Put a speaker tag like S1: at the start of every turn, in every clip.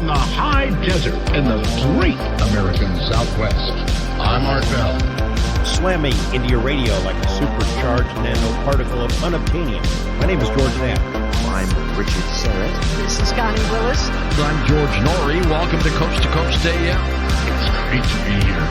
S1: from the high desert in the great American Southwest. I'm Art Bell.
S2: Slamming into your radio like a supercharged nanoparticle of unobtainium. My name is George Knapp.
S3: I'm Richard Serrett.
S4: This is Connie Willis.
S1: I'm George Norrie. Welcome to Coast AM. It's great to be here.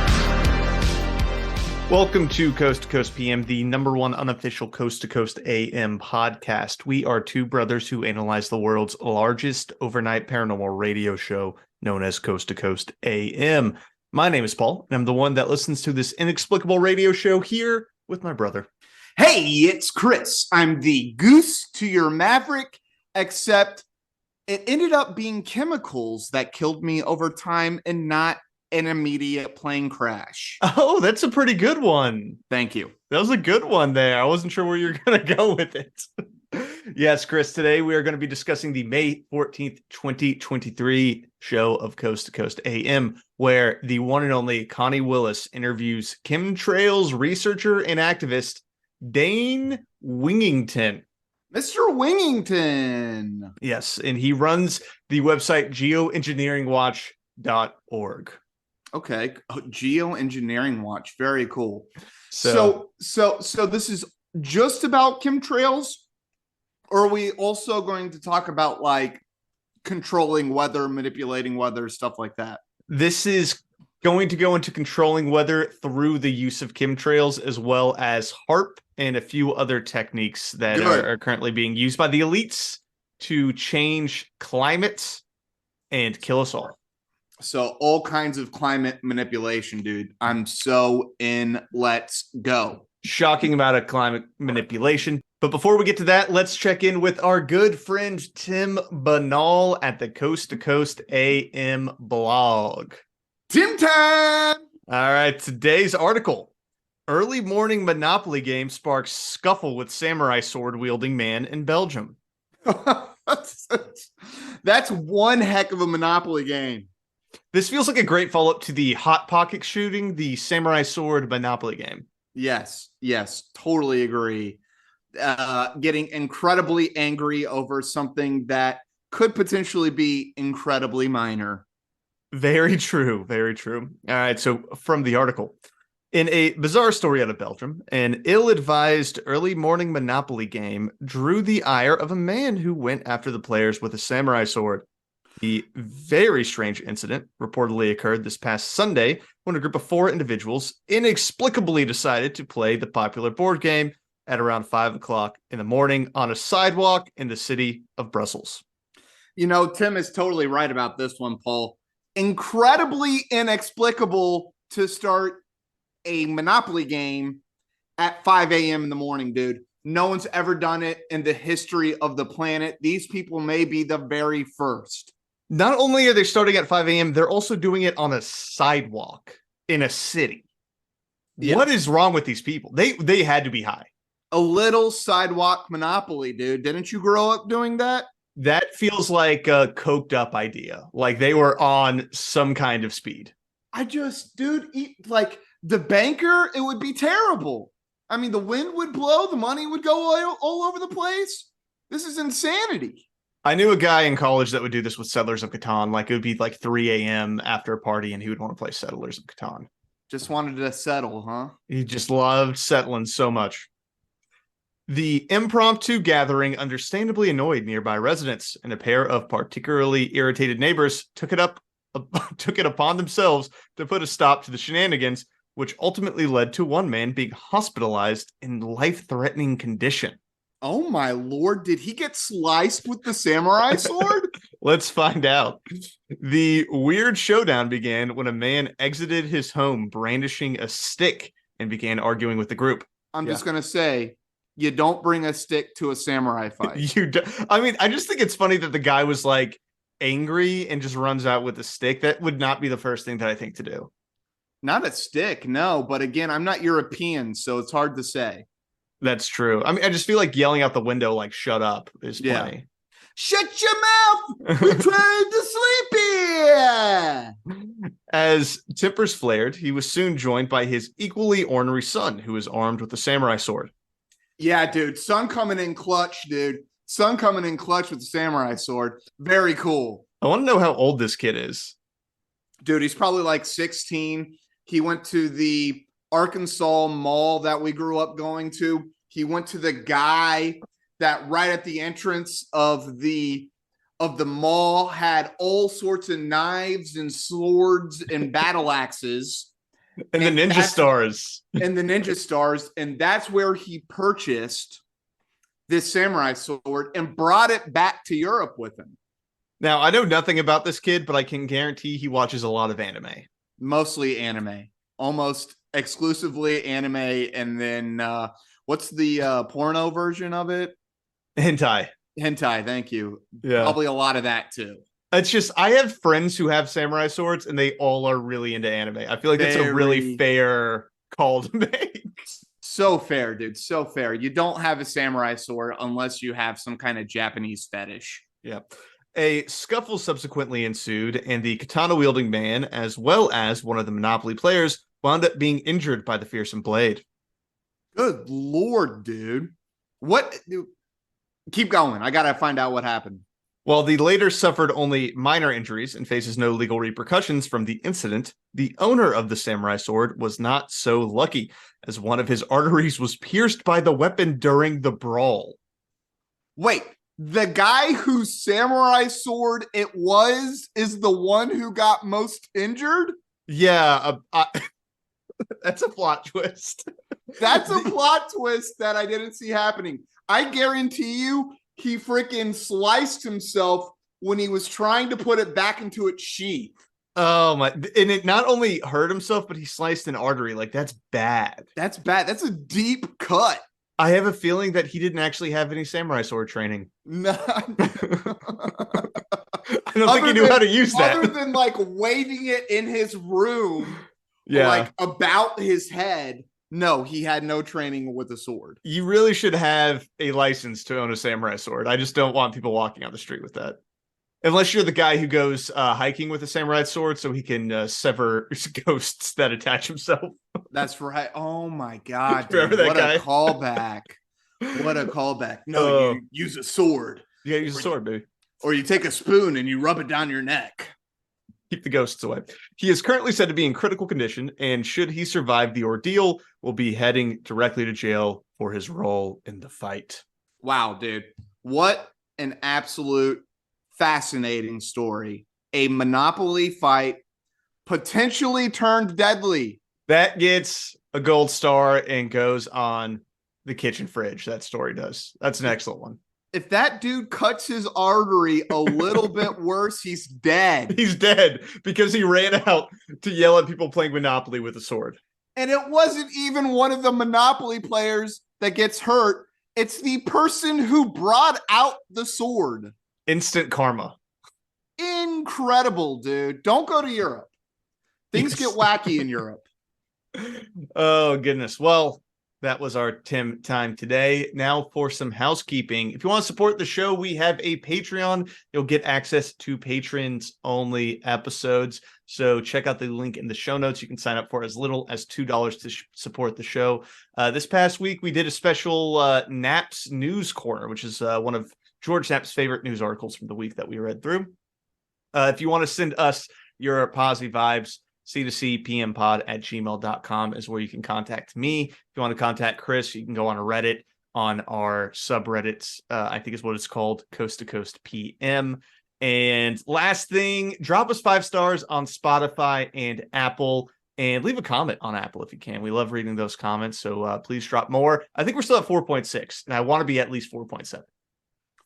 S5: Welcome to Coast PM, the number one unofficial Coast to Coast AM podcast. We are two brothers who analyze the world's largest overnight paranormal radio show known as Coast to Coast AM. My name is Paul, and I'm the one that listens to this inexplicable radio show here with my brother.
S6: Hey, it's Chris. I'm the goose to your maverick, except it ended up being chemicals that killed me over time and not an immediate plane crash.
S5: Oh, that's a pretty good one.
S6: Thank you.
S5: That was a good one there. I wasn't sure where you were going to go with it. Yes, Chris, today we are going to be discussing the May 14th, 2023 show of Coast to Coast AM, where the one and only Connie Willis interviews chemtrails researcher and activist Dane Wigington.
S6: Mr. Wigington.
S5: Yes, and he runs the website geoengineeringwatch.org.
S6: Okay, Geoengineering Watch, very cool. So this is just about chemtrails, or are we also going to talk about like controlling weather, manipulating weather, stuff like that?
S5: This is going to go into controlling weather through the use of chemtrails, as well as HARP and a few other techniques that are currently being used by the elites to change climates and kill us all.
S6: So all kinds of climate manipulation, dude. I'm so in. Let's go.
S5: Shocking amount of climate manipulation. But before we get to that, let's check in with our good friend Tim Banal at the Coast to Coast AM blog.
S6: Tim time!
S5: All right, today's article. Early morning Monopoly game sparks scuffle with samurai sword-wielding man in Belgium.
S6: That's one heck of a Monopoly game.
S5: This feels like a great follow-up to the Hot Pocket shooting, the samurai sword Monopoly game.
S6: Yes, totally agree. Getting incredibly angry over something that could potentially be incredibly minor.
S5: Very true, very true. All right, so from the article. In a bizarre story out of Belgium, an ill-advised early morning Monopoly game drew the ire of a man who went after the players with a samurai sword. The very strange incident reportedly occurred this past Sunday when a group of 4 individuals inexplicably decided to play the popular board game at around 5 o'clock in the morning on a sidewalk in the city of Brussels.
S6: You know, Tim is totally right about this one, Paul. Incredibly inexplicable to start a Monopoly game at 5 a.m. in the morning, dude. No one's ever done it in the history of the planet. These people may be the very first.
S5: Not only are they starting at 5 a.m., they're also doing it on a sidewalk in a city. Yeah. What is wrong with these people? They had to be high.
S6: A little sidewalk Monopoly, dude. Didn't you grow up doing that?
S5: That feels like a coked up idea. Like they were on some kind of speed.
S6: Like the banker, it would be terrible. I mean, the wind would blow, the money would go all over the place. This is insanity.
S5: I knew a guy in college that would do this with Settlers of Catan. Like it would be like 3 a.m. after a party and he would want to play Settlers of Catan.
S6: Just wanted to settle, huh?
S5: He just loved settling so much. The impromptu gathering understandably annoyed nearby residents, and a pair of particularly irritated neighbors took it upon themselves to put a stop to the shenanigans, which ultimately led to one man being hospitalized in life-threatening condition.
S6: Oh my lord, did he get sliced with the samurai sword?
S5: Let's find out. The weird showdown began when a man exited his home brandishing a stick and began arguing with the group.
S6: I'm just going to say, you don't bring a stick to a samurai fight.
S5: I mean, I just think it's funny that the guy was like angry and just runs out with a stick. That would not be the first thing that I think to do.
S6: Not a stick, no. But again, I'm not European, so it's hard to say.
S5: That's true. I mean, I just feel like yelling out the window, like, shut up is plenty.
S6: Yeah. Shut your mouth! We're trying to sleep here!
S5: As tempers flared, he was soon joined by his equally ornery son, who was armed with a samurai sword.
S6: Yeah, dude. Son coming in clutch, dude. Son coming in clutch with the samurai sword. Very cool.
S5: I want to know how old this kid is.
S6: Dude, he's probably like 16. He went to the Arkansas mall that we grew up going to. He went to the guy that right at the entrance of the mall had all sorts of knives and swords and battle axes.
S5: And the ninja stars.
S6: And the ninja stars. And that's where he purchased this samurai sword and brought it back to Europe with him.
S5: Now, I know nothing about this kid, but I can guarantee he watches a lot of anime.
S6: Mostly anime. Almost exclusively anime. And then what's the porno version of it?
S5: Hentai.
S6: Hentai, thank you.
S5: Yeah.
S6: Probably a lot of that too.
S5: It's just, I have friends who have samurai swords and they all are really into anime. I feel like that's a really fair call to make.
S6: So fair, dude. So fair. You don't have a samurai sword unless you have some kind of Japanese fetish.
S5: Yeah. A scuffle subsequently ensued, and the katana-wielding man, as well as one of the Monopoly players, wound up being injured by the fearsome blade.
S6: Good Lord, dude. What? Keep going. I got to find out what happened.
S5: While the latter suffered only minor injuries and faces no legal repercussions from the incident, the owner of the samurai sword was not so lucky, as one of his arteries was pierced by the weapon during the brawl.
S6: Wait, the guy whose samurai sword it was is the one who got most injured?
S5: Yeah, that's a plot twist.
S6: That's a plot twist that I didn't see happening. I guarantee you he freaking sliced himself when he was trying to put it back into its sheath.
S5: Oh my, and it not only hurt himself, but he sliced an artery. Like, that's bad.
S6: That's bad. That's a deep cut.
S5: I have a feeling that he didn't actually have any samurai sword training.
S6: No.
S5: I don't think he knew how to use that.
S6: Other than like waving it in his room, like about his head. No, he had no training with a sword.
S5: You really should have a license to own a samurai sword. I just don't want people walking on the street with that. Unless you're the guy who goes hiking with a samurai sword so he can sever ghosts that attach himself.
S6: That's right. Oh my God.
S5: Remember that
S6: what
S5: guy?
S6: A callback. What a callback. No, you use a sword.
S5: You gotta use a sword, baby.
S6: Or you take a spoon and you rub it down your neck.
S5: Keep the ghosts away. He is currently said to be in critical condition, and should he survive the ordeal, will be heading directly to jail for his role in the fight.
S6: Wow, dude. What an absolute fascinating story. A Monopoly fight potentially turned deadly.
S5: That gets a gold star and goes on the kitchen fridge. That story does. That's an excellent one.
S6: If that dude cuts his artery a little bit worse, he's dead.
S5: He's dead because he ran out to yell at people playing Monopoly with a sword.
S6: And it wasn't even one of the Monopoly players that gets hurt. It's the person who brought out the sword.
S5: Instant karma.
S6: Incredible, dude. Don't go to Europe. Things get wacky in Europe.
S5: Oh, goodness. Well, that was our Tim time today. Now for some housekeeping. If you want to support the show, we have a Patreon. You'll get access to patrons only episodes. So check out the link in the show notes. You can sign up for as little as $2 to support the show. This past week, we did a special Naps News Corner, which is one of George Knapp's favorite news articles from the week that we read through. If you want to send us your positive vibes, c2cpmpod@gmail.com is where you can contact me. If you want to contact Chris, you can go on a Reddit on our subreddits. I think is what it's called, Coast to Coast PM. And last thing, drop us 5 stars on Spotify and Apple, and leave a comment on Apple if you can. We love reading those comments, so please drop more. I think we're still at 4.6, and I want to be at least 4.7.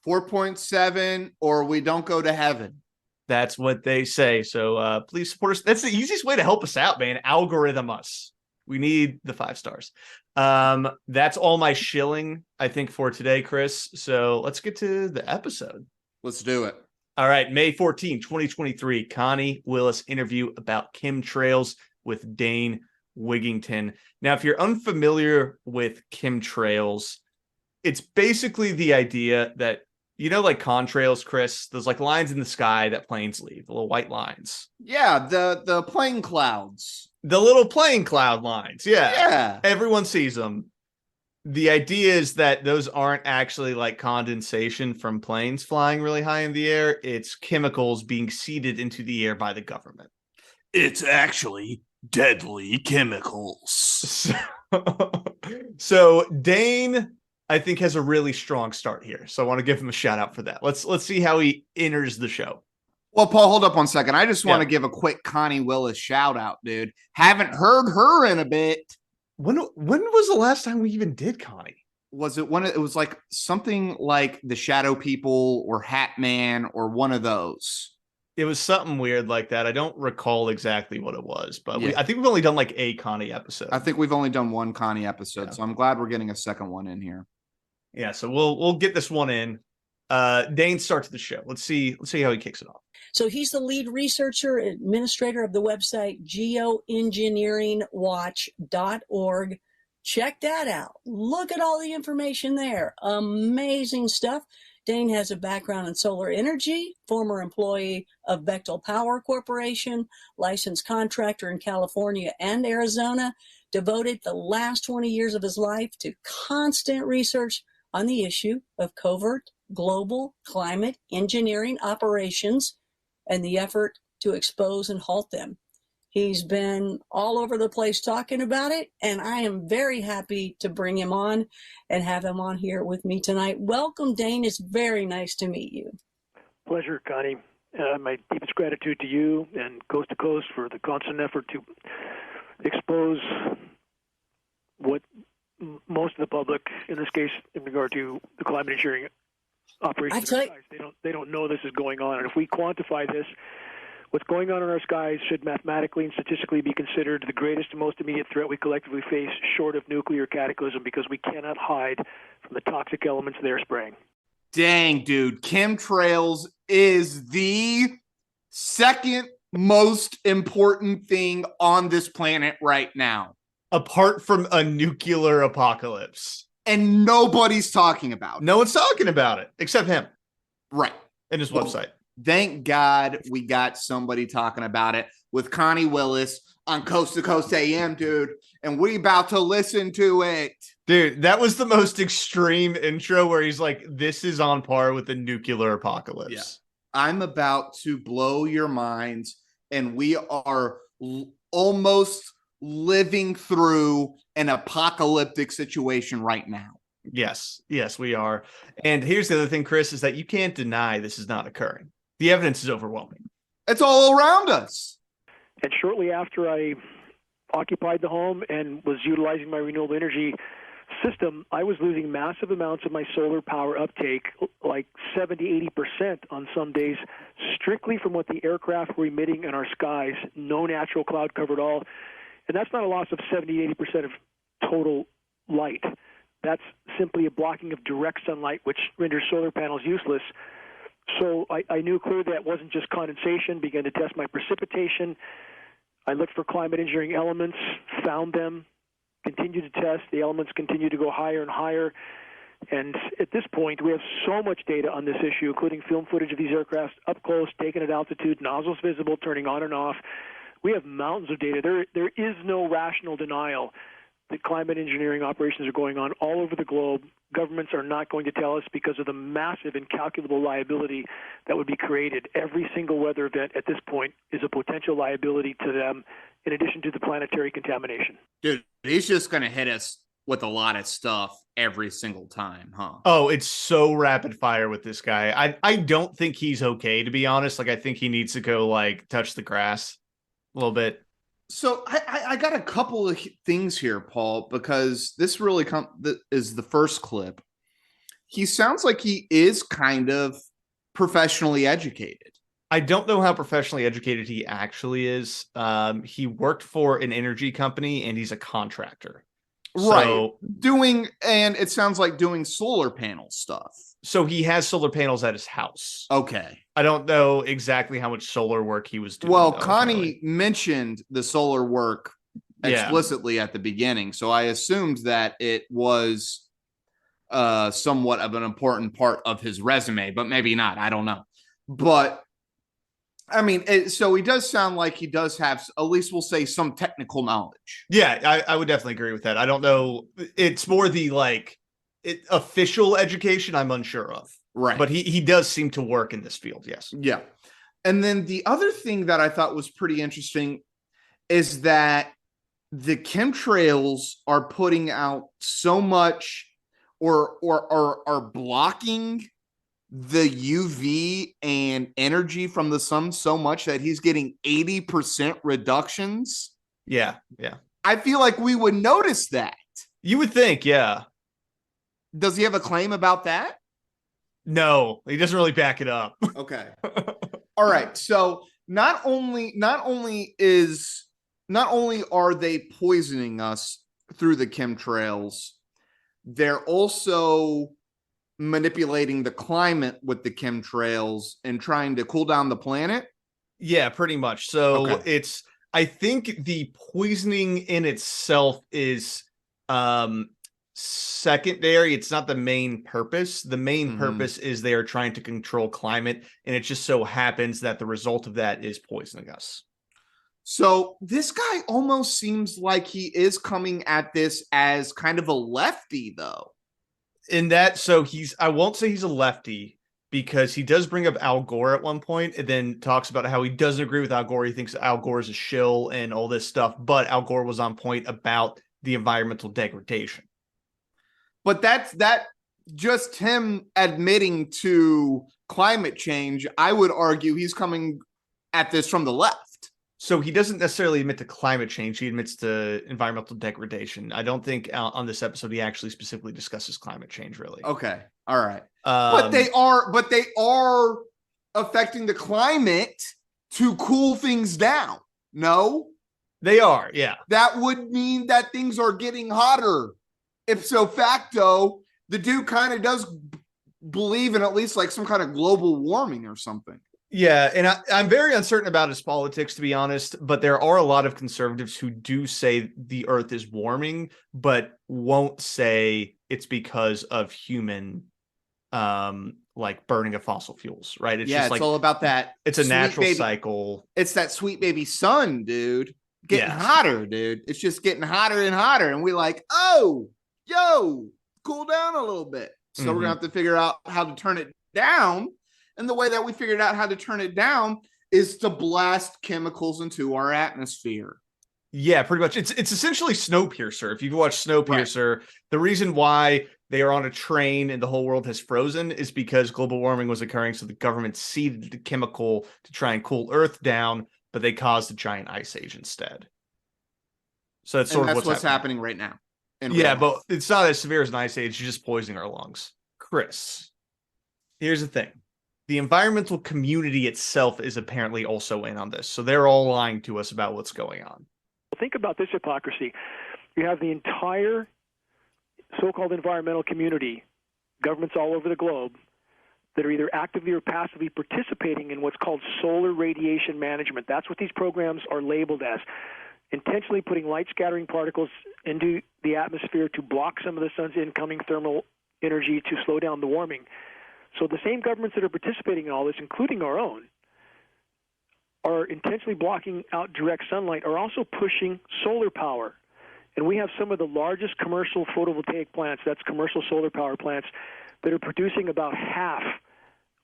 S6: 4.7, or we don't go to heaven.
S5: That's what they say. So please support us. That's the easiest way to help us out, man. Algorithm us. We need the 5 stars. That's all my shilling, I think, for today, Chris. So let's get to the episode.
S6: Let's do it.
S5: All right. May 14, 2023. Connie Willis interview about chemtrails with Dane Wigington. Now, if you're unfamiliar with chemtrails, it's basically the idea that, you know, like contrails, Chris, those like lines in the sky that planes leave, the little white lines.
S6: Yeah, the plane clouds.
S5: The little plane cloud lines. Yeah.
S6: Yeah.
S5: Everyone sees them. The idea is that those aren't actually like condensation from planes flying really high in the air. It's chemicals being seeded into the air by the government.
S4: It's actually deadly chemicals.
S5: So Dane, I think, has a really strong start here. So I want to give him a shout out for that. Let's see how he enters the show.
S6: Well, Paul, hold up 1 second. I just want to give a quick Connie Willis shout out, dude. Haven't heard her in a bit.
S5: When was the last time we even did Connie?
S6: Was it it was like something like the Shadow People or Hat Man or one of those?
S5: It was something weird like that. I don't recall exactly what it was, but
S6: Yeah.
S5: I think we've only done like a Connie episode.
S6: I think we've only done one Connie episode, so I'm glad we're getting a second one in here.
S5: Yeah, so we'll get this one in. Dane starts the show. Let's see how he kicks it off.
S7: So he's the lead researcher, administrator of the website geoengineeringwatch.org. Check that out. Look at all the information there. Amazing stuff. Dane has a background in solar energy, former employee of Bechtel Power Corporation, licensed contractor in California and Arizona, devoted the last 20 years of his life to constant research on the issue of covert global climate engineering operations and the effort to expose and halt them. He's been all over the place talking about it, and I am very happy to bring him on and have him on here with me tonight. Welcome, Dane. It's very nice to meet you.
S8: Pleasure, Connie. My deepest gratitude to you and Coast to Coast for the constant effort to expose what most of the public, in this case, in regard to the climate engineering operations, they don't know this is going on. And if we quantify this, what's going on in our skies should mathematically and statistically be considered the greatest and most immediate threat we collectively face short of nuclear cataclysm, because we cannot hide from the toxic elements they're spraying.
S6: Dang, dude. Chemtrails is the second most important thing on this planet right now.
S5: Apart from a nuclear apocalypse.
S6: And nobody's talking about it.
S5: No one's talking about it, except him.
S6: Right.
S5: And his website.
S6: Thank God we got somebody talking about it with Connie Willis on Coast to Coast AM, dude. And we about to listen to it.
S5: Dude, that was the most extreme intro where he's like, this is on par with the nuclear apocalypse.
S6: Yeah. I'm about to blow your minds, and we are almost living through an apocalyptic situation right now.
S5: Yes, we are. And here's the other thing, Chris, is that you can't deny this is not occurring. The evidence is overwhelming.
S6: It's all around us.
S8: And shortly after I occupied the home and was utilizing my renewable energy system, I was losing massive amounts of my solar power uptake, like 70-80% on some days, strictly from what the aircraft were emitting in our skies. No natural cloud cover at all. And that's not a loss of 70-80% of total light. That's simply a blocking of direct sunlight, which renders solar panels useless. So I knew clearly that wasn't just condensation, began to test my precipitation. I looked for climate engineering elements, found them, continued to test. The elements continue to go higher and higher. And at this point, we have so much data on this issue, including film footage of these aircraft up close, taken at altitude, nozzles visible, turning on and off. We have mountains of data. There is no rational denial that climate engineering operations are going on all over the globe. Governments are not going to tell us because of the massive incalculable liability that would be created. Every single weather event at this point is a potential liability to them, in addition to the planetary contamination.
S6: Dude, he's just going to hit us with a lot of stuff every single time, huh?
S5: Oh, it's so rapid fire with this guy. I don't think he's okay, to be honest. Like, I think he needs to go, like, touch the grass a little bit.
S6: So I got a couple of things here, Paul, because this really is the first clip. He sounds like he is kind of professionally educated.
S5: I don't know how professionally educated he actually is. He worked for an energy company and he's a contractor.
S6: Right. And it sounds like doing solar panel stuff.
S5: So he has solar panels at his house.
S6: Okay.
S5: I don't know exactly how much solar work he was doing.
S6: Well, Connie mentioned the solar work explicitly at the beginning, so I assumed that it was somewhat of an important part of his resume, but maybe not. I don't know. But I mean, so he does sound like he does have, at least we'll say, some technical knowledge.
S5: Yeah, I would definitely agree with that. I don't know. It's more the official education I'm unsure of.
S6: Right.
S5: But he does seem to work in this field, yes.
S6: Yeah. And then the other thing that I thought was pretty interesting is that the chemtrails are putting out so much or are blocking the UV and energy from the sun so much that he's getting 80% reductions.
S5: Yeah.
S6: I feel like we would notice that.
S5: You would think, yeah.
S6: Does he have a claim about that?
S5: No, he doesn't really back it up.
S6: Okay. All right. So not only are they poisoning us through the chemtrails, they're also manipulating the climate with the chemtrails and trying to cool down the planet.
S5: Yeah, pretty much. So I think the poisoning in itself is secondary. It's not the main purpose. The main purpose is they are trying to control climate, and it just so happens that the result of that is poisoning us.
S6: So this guy almost seems like he is coming at this as kind of a lefty, though.
S5: In that, I won't say he's a lefty, because he does bring up Al Gore at one point and then talks about how he doesn't agree with Al Gore. He thinks Al Gore is a shill and all this stuff, but Al Gore was on point about the environmental degradation.
S6: But that just him admitting to climate change. I would argue he's coming at this from the left.
S5: So he doesn't necessarily admit to climate change. He admits to environmental degradation. I don't think on this episode he actually specifically discusses climate change, really.
S6: Okay. All right. But they are affecting the climate to cool things down. No?
S5: They are, yeah.
S6: That would mean that things are getting hotter. Ipso facto, the dude kind of does believe in at least like some kind of global warming or something.
S5: Yeah, and I'm very uncertain about his politics, to be honest, but there are a lot of conservatives who do say the earth is warming, but won't say it's because of human burning of fossil fuels, right?
S6: It's all about that.
S5: It's a natural cycle.
S6: It's that sweet baby sun, dude. Getting hotter, dude. It's just getting hotter and hotter. And we're like, oh, yo, cool down a little bit. So we're going to have to figure out how to turn it down. And the way that we figured out how to turn it down is to blast chemicals into our atmosphere.
S5: Yeah, pretty much. It's essentially Snowpiercer. If you've watched Snowpiercer, the reason why they are on a train and the whole world has frozen is because global warming was occurring. So the government seeded the chemical to try and cool Earth down, but they caused a giant ice age instead. So that's what's happening
S6: right now.
S5: Yeah, but it's not as severe as an ice age. You're just poisoning our lungs. Chris, here's the thing. The environmental community itself is apparently also in on this. So they're all lying to us about what's going on.
S8: Think about this hypocrisy. You have the entire so-called environmental community, governments all over the globe, that are either actively or passively participating in what's called solar radiation management. That's what these programs are labeled as. Intentionally putting light-scattering particles into the atmosphere to block some of the sun's incoming thermal energy to slow down the warming. So the same governments that are participating in all this, including our own, are intentionally blocking out direct sunlight, are also pushing solar power. And we have some of the largest commercial photovoltaic plants, that's commercial solar power plants, that are producing about half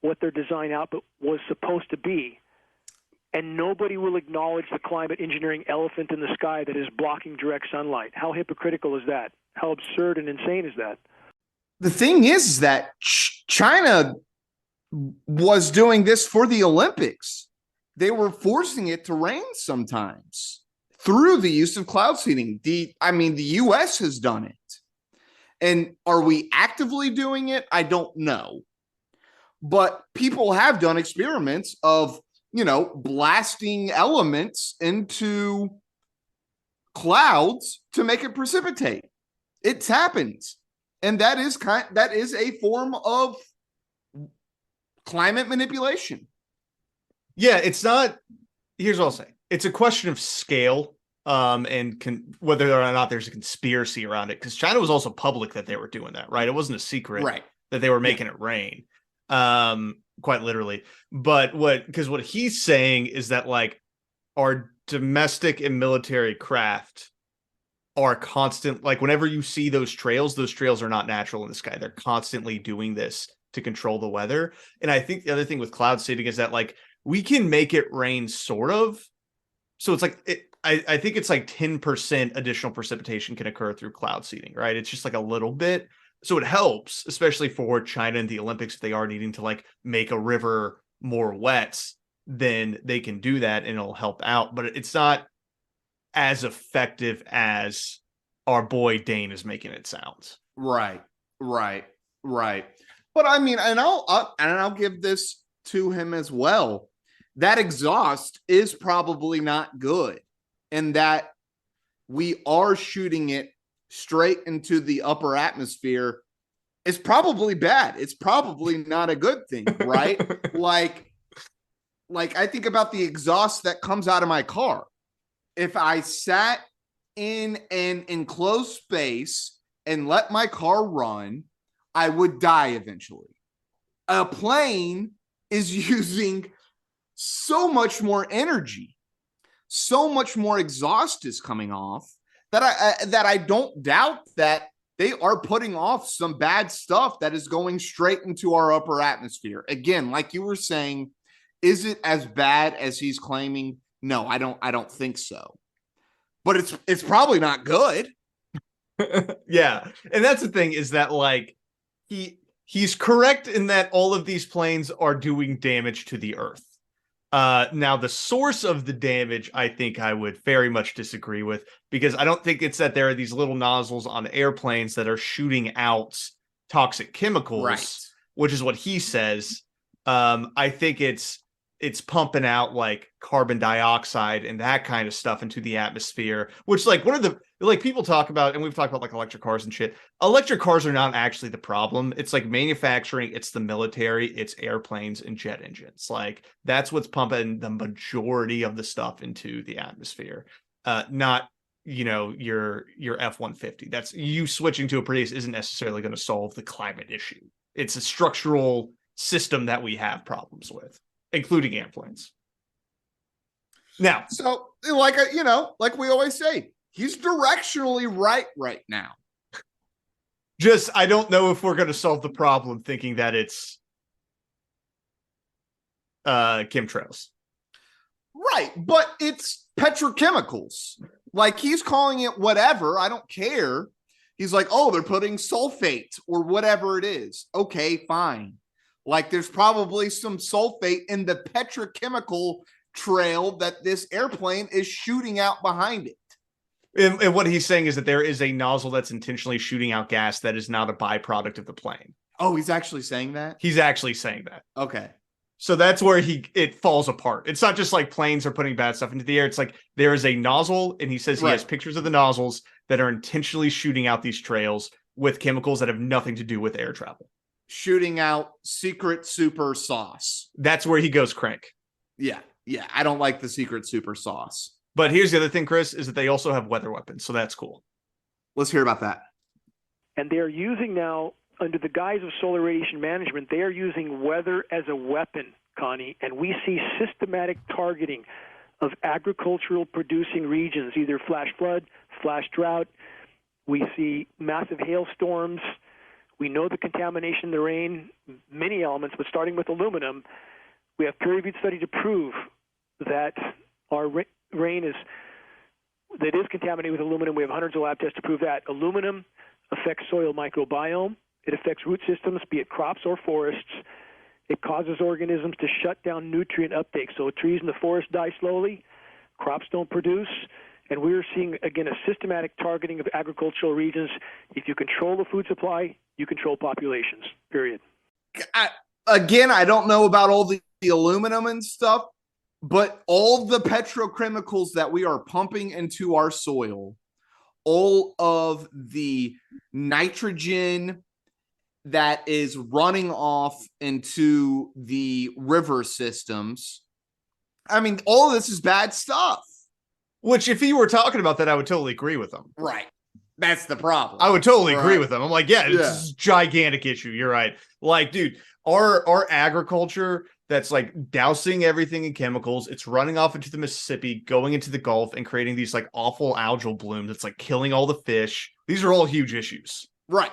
S8: what their design output was supposed to be. And nobody will acknowledge the climate engineering elephant in the sky that is blocking direct sunlight. How hypocritical is that? How absurd and insane is that?
S6: The thing is that China was doing this for the Olympics. They were forcing it to rain sometimes through the use of cloud seeding. The U.S. has done it. And are we actively doing it? I don't know. But people have done experiments of, blasting elements into clouds to make it precipitate. It's happened. And that is a form of climate manipulation.
S5: Yeah, it's not. Here's what I'll say. It's a question of scale, and whether or not there's a conspiracy around it. Because China was also public that they were doing that, right? It wasn't a secret,
S6: right,
S5: that they were making it rain. quite literally. But what he's saying is that like our domestic and military craft are constant, like whenever you see those trails are not natural in the sky. They're constantly doing this to control the weather. And I think the other thing with cloud seeding is that like we can make it rain sort of. So it's like I think it's like 10% additional precipitation can occur through cloud seeding, right? It's just like a little bit. So it helps, especially for China and the Olympics, if they are needing to like make a river more wet, then they can do that and it'll help out. But it's not as effective as our boy Dane is making it sound.
S6: Right. But I mean, and I'll give this to him as well. That exhaust is probably not good, and that we are shooting it straight into the upper atmosphere is probably bad. It's probably not a good thing, right? like I think about the exhaust that comes out of my car. If I sat in an enclosed space and let my car run, I would die eventually. A plane is using so much more energy, so much more exhaust is coming off that I don't doubt that they are putting off some bad stuff that is going straight into our upper atmosphere. Again, like you were saying, is it as bad as he's claiming? No, I don't think so. But it's probably not good.
S5: Yeah. And that's the thing, is that like he's correct in that all of these planes are doing damage to the earth. Now, the source of the damage, I think I would very much disagree with, because I don't think it's that there are these little nozzles on airplanes that are shooting out toxic chemicals, right, which is what he says. I think it's pumping out like carbon dioxide and that kind of stuff into the atmosphere, which like one of the, like people talk about, and we've talked about like electric cars and shit. Electric cars are not actually the problem. It's like manufacturing, it's the military, it's airplanes and jet engines. Like that's what's pumping the majority of the stuff into the atmosphere. Not, your F-150. That's you switching to a Prius isn't necessarily going to solve the climate issue. It's a structural system that we have problems with, including airplanes. Now,
S6: so like we always say, he's directionally right now.
S5: Just, I don't know if we're going to solve the problem thinking that it's chemtrails.
S6: Right, but it's petrochemicals. Like, he's calling it whatever. I don't care. He's like, oh, they're putting sulfate or whatever it is. Okay, fine. Like, there's probably some sulfate in the petrochemical trail that this airplane is shooting out behind it.
S5: And what he's saying is that there is a nozzle that's intentionally shooting out gas that is not a byproduct of the plane.
S6: Oh, he's actually saying that?
S5: He's actually saying that.
S6: Okay.
S5: So that's where it falls apart. It's not just like planes are putting bad stuff into the air. It's like there is a nozzle, and he says he has pictures of the nozzles that are intentionally shooting out these trails with chemicals that have nothing to do with air travel.
S6: Shooting out secret super sauce.
S5: That's where he goes crank.
S6: Yeah. I don't like the secret super sauce.
S5: But here's the other thing, Chris, is that they also have weather weapons, so that's cool.
S6: Let's hear about that.
S8: And they are using now, under the guise of solar radiation management, they are using weather as a weapon, Connie, and we see systematic targeting of agricultural producing regions, either flash flood, flash drought. We see massive hailstorms. We know the contamination in the rain, many elements, but starting with aluminum, we have peer-reviewed study to prove that our rain is contaminated with aluminum. We have hundreds of lab tests to prove that. Aluminum affects soil microbiome. It affects root systems, be it crops or forests. It causes organisms to shut down nutrient uptake. So trees in the forest die slowly, crops don't produce, and we're seeing, again, a systematic targeting of agricultural regions. If you control the food supply, you control populations, period.
S6: I don't know about all the aluminum and stuff, but all the petrochemicals that we are pumping into our soil, all of the nitrogen that is running off into the river systems, I mean, all of this is bad stuff.
S5: Which, if he were talking about that, I would totally agree with him.
S6: Right. That's the problem.
S5: I would totally agree with him. I'm like, yeah, it's a gigantic issue. You're right. Like, dude, our agriculture that's like dousing everything in chemicals, it's running off into the Mississippi, going into the Gulf, and creating these like awful algal blooms that's like killing all the fish. These are all huge issues.
S6: Right.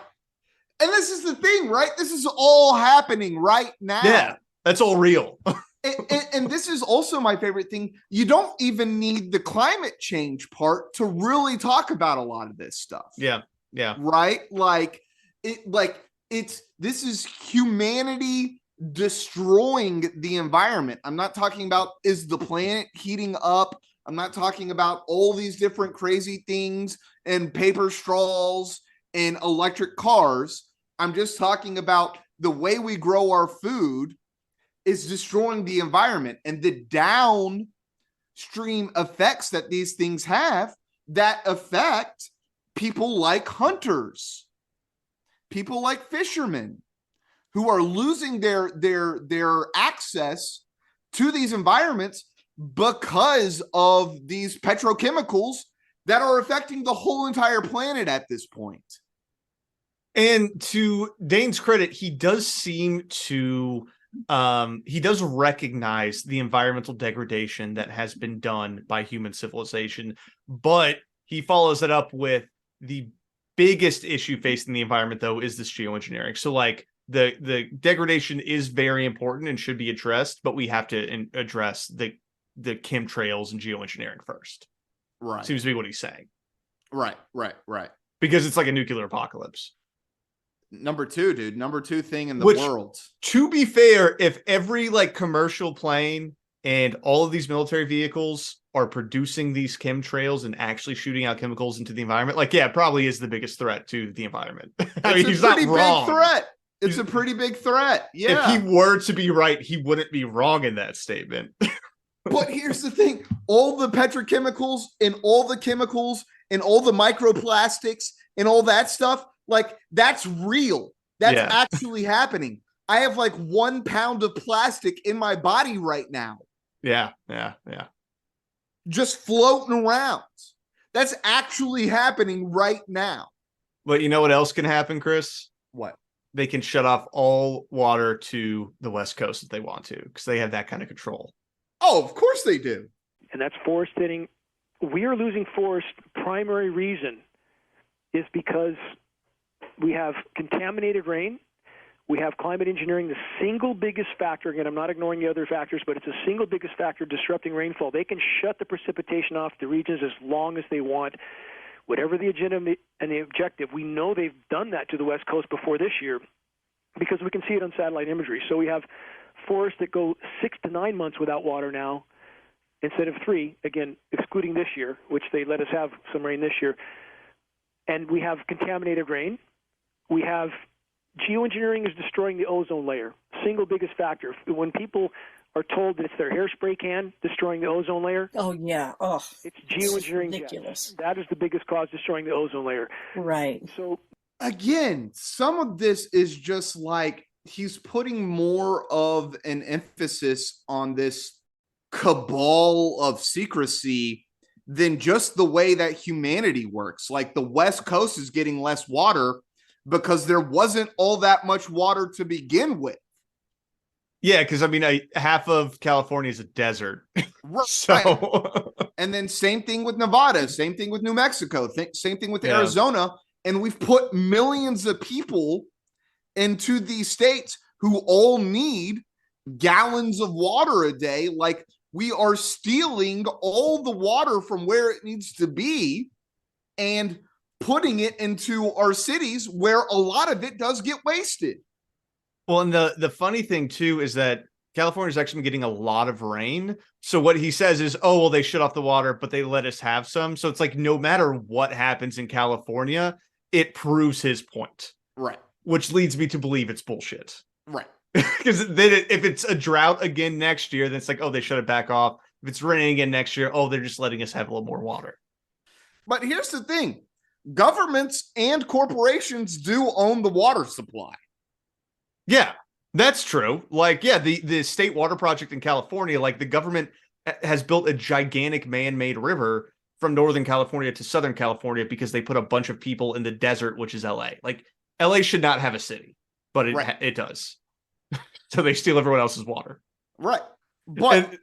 S6: And this is the thing, right? This is all happening right now.
S5: Yeah, that's all real.
S6: And this is also my favorite thing. You don't even need the climate change part to really talk about a lot of this stuff.
S5: Yeah.
S6: Right? This is humanity destroying the environment. I'm not talking about is the planet heating up. I'm not talking about all these different crazy things and paper straws and electric cars. I'm just talking about the way we grow our food is destroying the environment, and the downstream effects that these things have that affect people like hunters, people like fishermen, who are losing their access to these environments because of these petrochemicals that are affecting the whole entire planet at this point.
S5: And to Dane's credit, he does seem to he does recognize the environmental degradation that has been done by human civilization, but he follows it up with the biggest issue facing the environment, though, is this geoengineering. So like the degradation is very important and should be addressed, but we have to address the chemtrails and geoengineering first.
S6: Right.
S5: Seems to be what he's saying.
S6: Right.
S5: Because it's like a nuclear apocalypse.
S6: Number two thing in the world.
S5: To be fair, if every like commercial plane and all of these military vehicles are producing these chemtrails and actually shooting out chemicals into the environment, like, yeah, it probably is the biggest threat to the environment. I mean, he's not wrong.
S6: It's a pretty big threat. Yeah.
S5: If he were to be right, he wouldn't be wrong in that statement.
S6: But here's the thing. All the petrochemicals and all the chemicals and all the microplastics and all that stuff, like, that's real. That's actually happening. I have like 1 pound of plastic in my body right now.
S5: Yeah.
S6: Just floating around. That's actually happening right now.
S5: But you know what else can happen, Chris?
S6: What?
S5: They can shut off all water to the West Coast if they want to, because they have that kind of control.
S6: Oh, of course they do.
S8: And that's forest thinning. We are losing forest. Primary reason is because we have contaminated rain. We have climate engineering, the single biggest factor. Again, I'm not ignoring the other factors, but it's the single biggest factor disrupting rainfall. They can shut the precipitation off the regions as long as they want. Whatever the agenda and the objective, we know they've done that to the West Coast before this year because we can see it on satellite imagery. So we have forests that go 6 to 9 months without water now instead of 3, again, excluding this year, which they let us have some rain this year. And we have contaminated rain. We have geoengineering is destroying the ozone layer, single biggest factor. When people are told that it's their hairspray can destroying the ozone layer.
S7: Oh, yeah. Oh,
S8: it's geoengineering.
S7: Ridiculous.
S8: That is the biggest cause destroying the ozone layer.
S7: Right.
S8: So,
S6: again, some of this is just like he's putting more of an emphasis on this cabal of secrecy than just the way that humanity works. Like the West Coast is getting less water because there wasn't all that much water to begin with.
S5: Yeah, because I mean, half of California is a desert.
S6: Right.
S5: So,
S6: and then same thing with Nevada, same thing with New Mexico, same thing with
S5: Yeah.
S6: Arizona. And we've put millions of people into these states who all need gallons of water a day. Like, we are stealing all the water from where it needs to be and putting it into our cities where a lot of it does get wasted.
S5: well, and the funny thing too is that California's actually been getting a lot of rain. So what he says is, oh, well, they shut off the water, but they let us have some. So it's like, no matter what happens in California, it proves his point.
S6: Right.
S5: Which leads me to believe it's bullshit.
S6: Right.
S5: Because then if it's a drought again next year, then it's like, oh, they shut it back off. If it's raining again next year, oh, they're just letting us have a little more water.
S6: But here's the thing. Governments and corporations do own the water supply.
S5: Yeah, that's true. Like, yeah, the state water project in California, like the government has built a gigantic man-made river from Northern California to Southern California because they put a bunch of people in the desert, which is LA. Like, LA should not have a city, but it does. So they steal everyone else's water.
S6: Right. But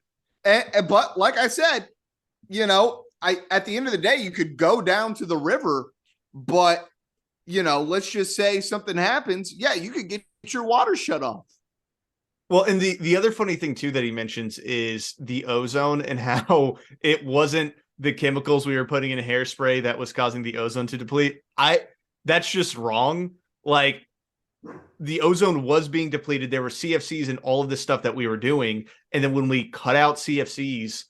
S6: but like I said, at the end of the day, you could go down to the river, but let's just say something happens. Yeah, you could get your water shut off.
S5: Well, and the other funny thing too that he mentions is the ozone and how it wasn't the chemicals we were putting in hairspray that was causing the ozone to deplete. That's just wrong. Like, the ozone was being depleted. There were CFCs and all of this stuff that we were doing. And then when we cut out CFCs,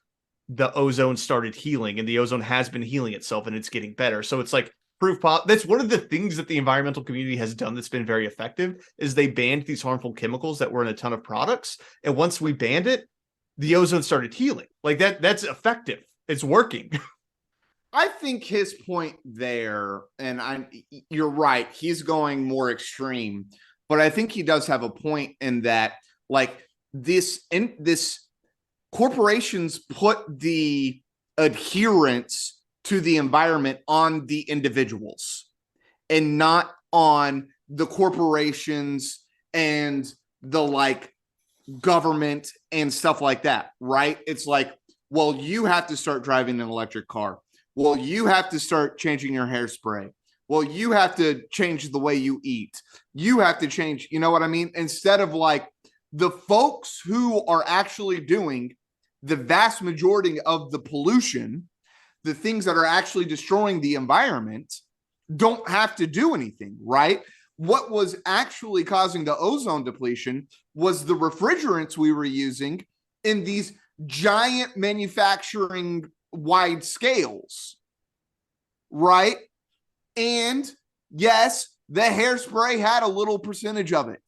S5: the ozone started healing, and the ozone has been healing itself, and it's getting better. So it's like proof. That's one of the things that the environmental community has done that's been very effective, is they banned these harmful chemicals that were in a ton of products. And once we banned it, the ozone started healing. Like that's effective. It's working.
S6: I think his point there, and you're right, he's going more extreme, but I think he does have a point in that, like, this corporations put the adherence to the environment on the individuals and not on the corporations and the government and stuff like that, right? It's like, well, you have to start driving an electric car. Well, you have to start changing your hairspray. Well, you have to change the way you eat. You have to change, you know what I mean? Instead of the folks who are actually doing the vast majority of the pollution, the things that are actually destroying the environment, don't have to do anything, right? What was actually causing the ozone depletion was the refrigerants we were using in these giant manufacturing wide scales, right? And yes, the hairspray had a little percentage of it,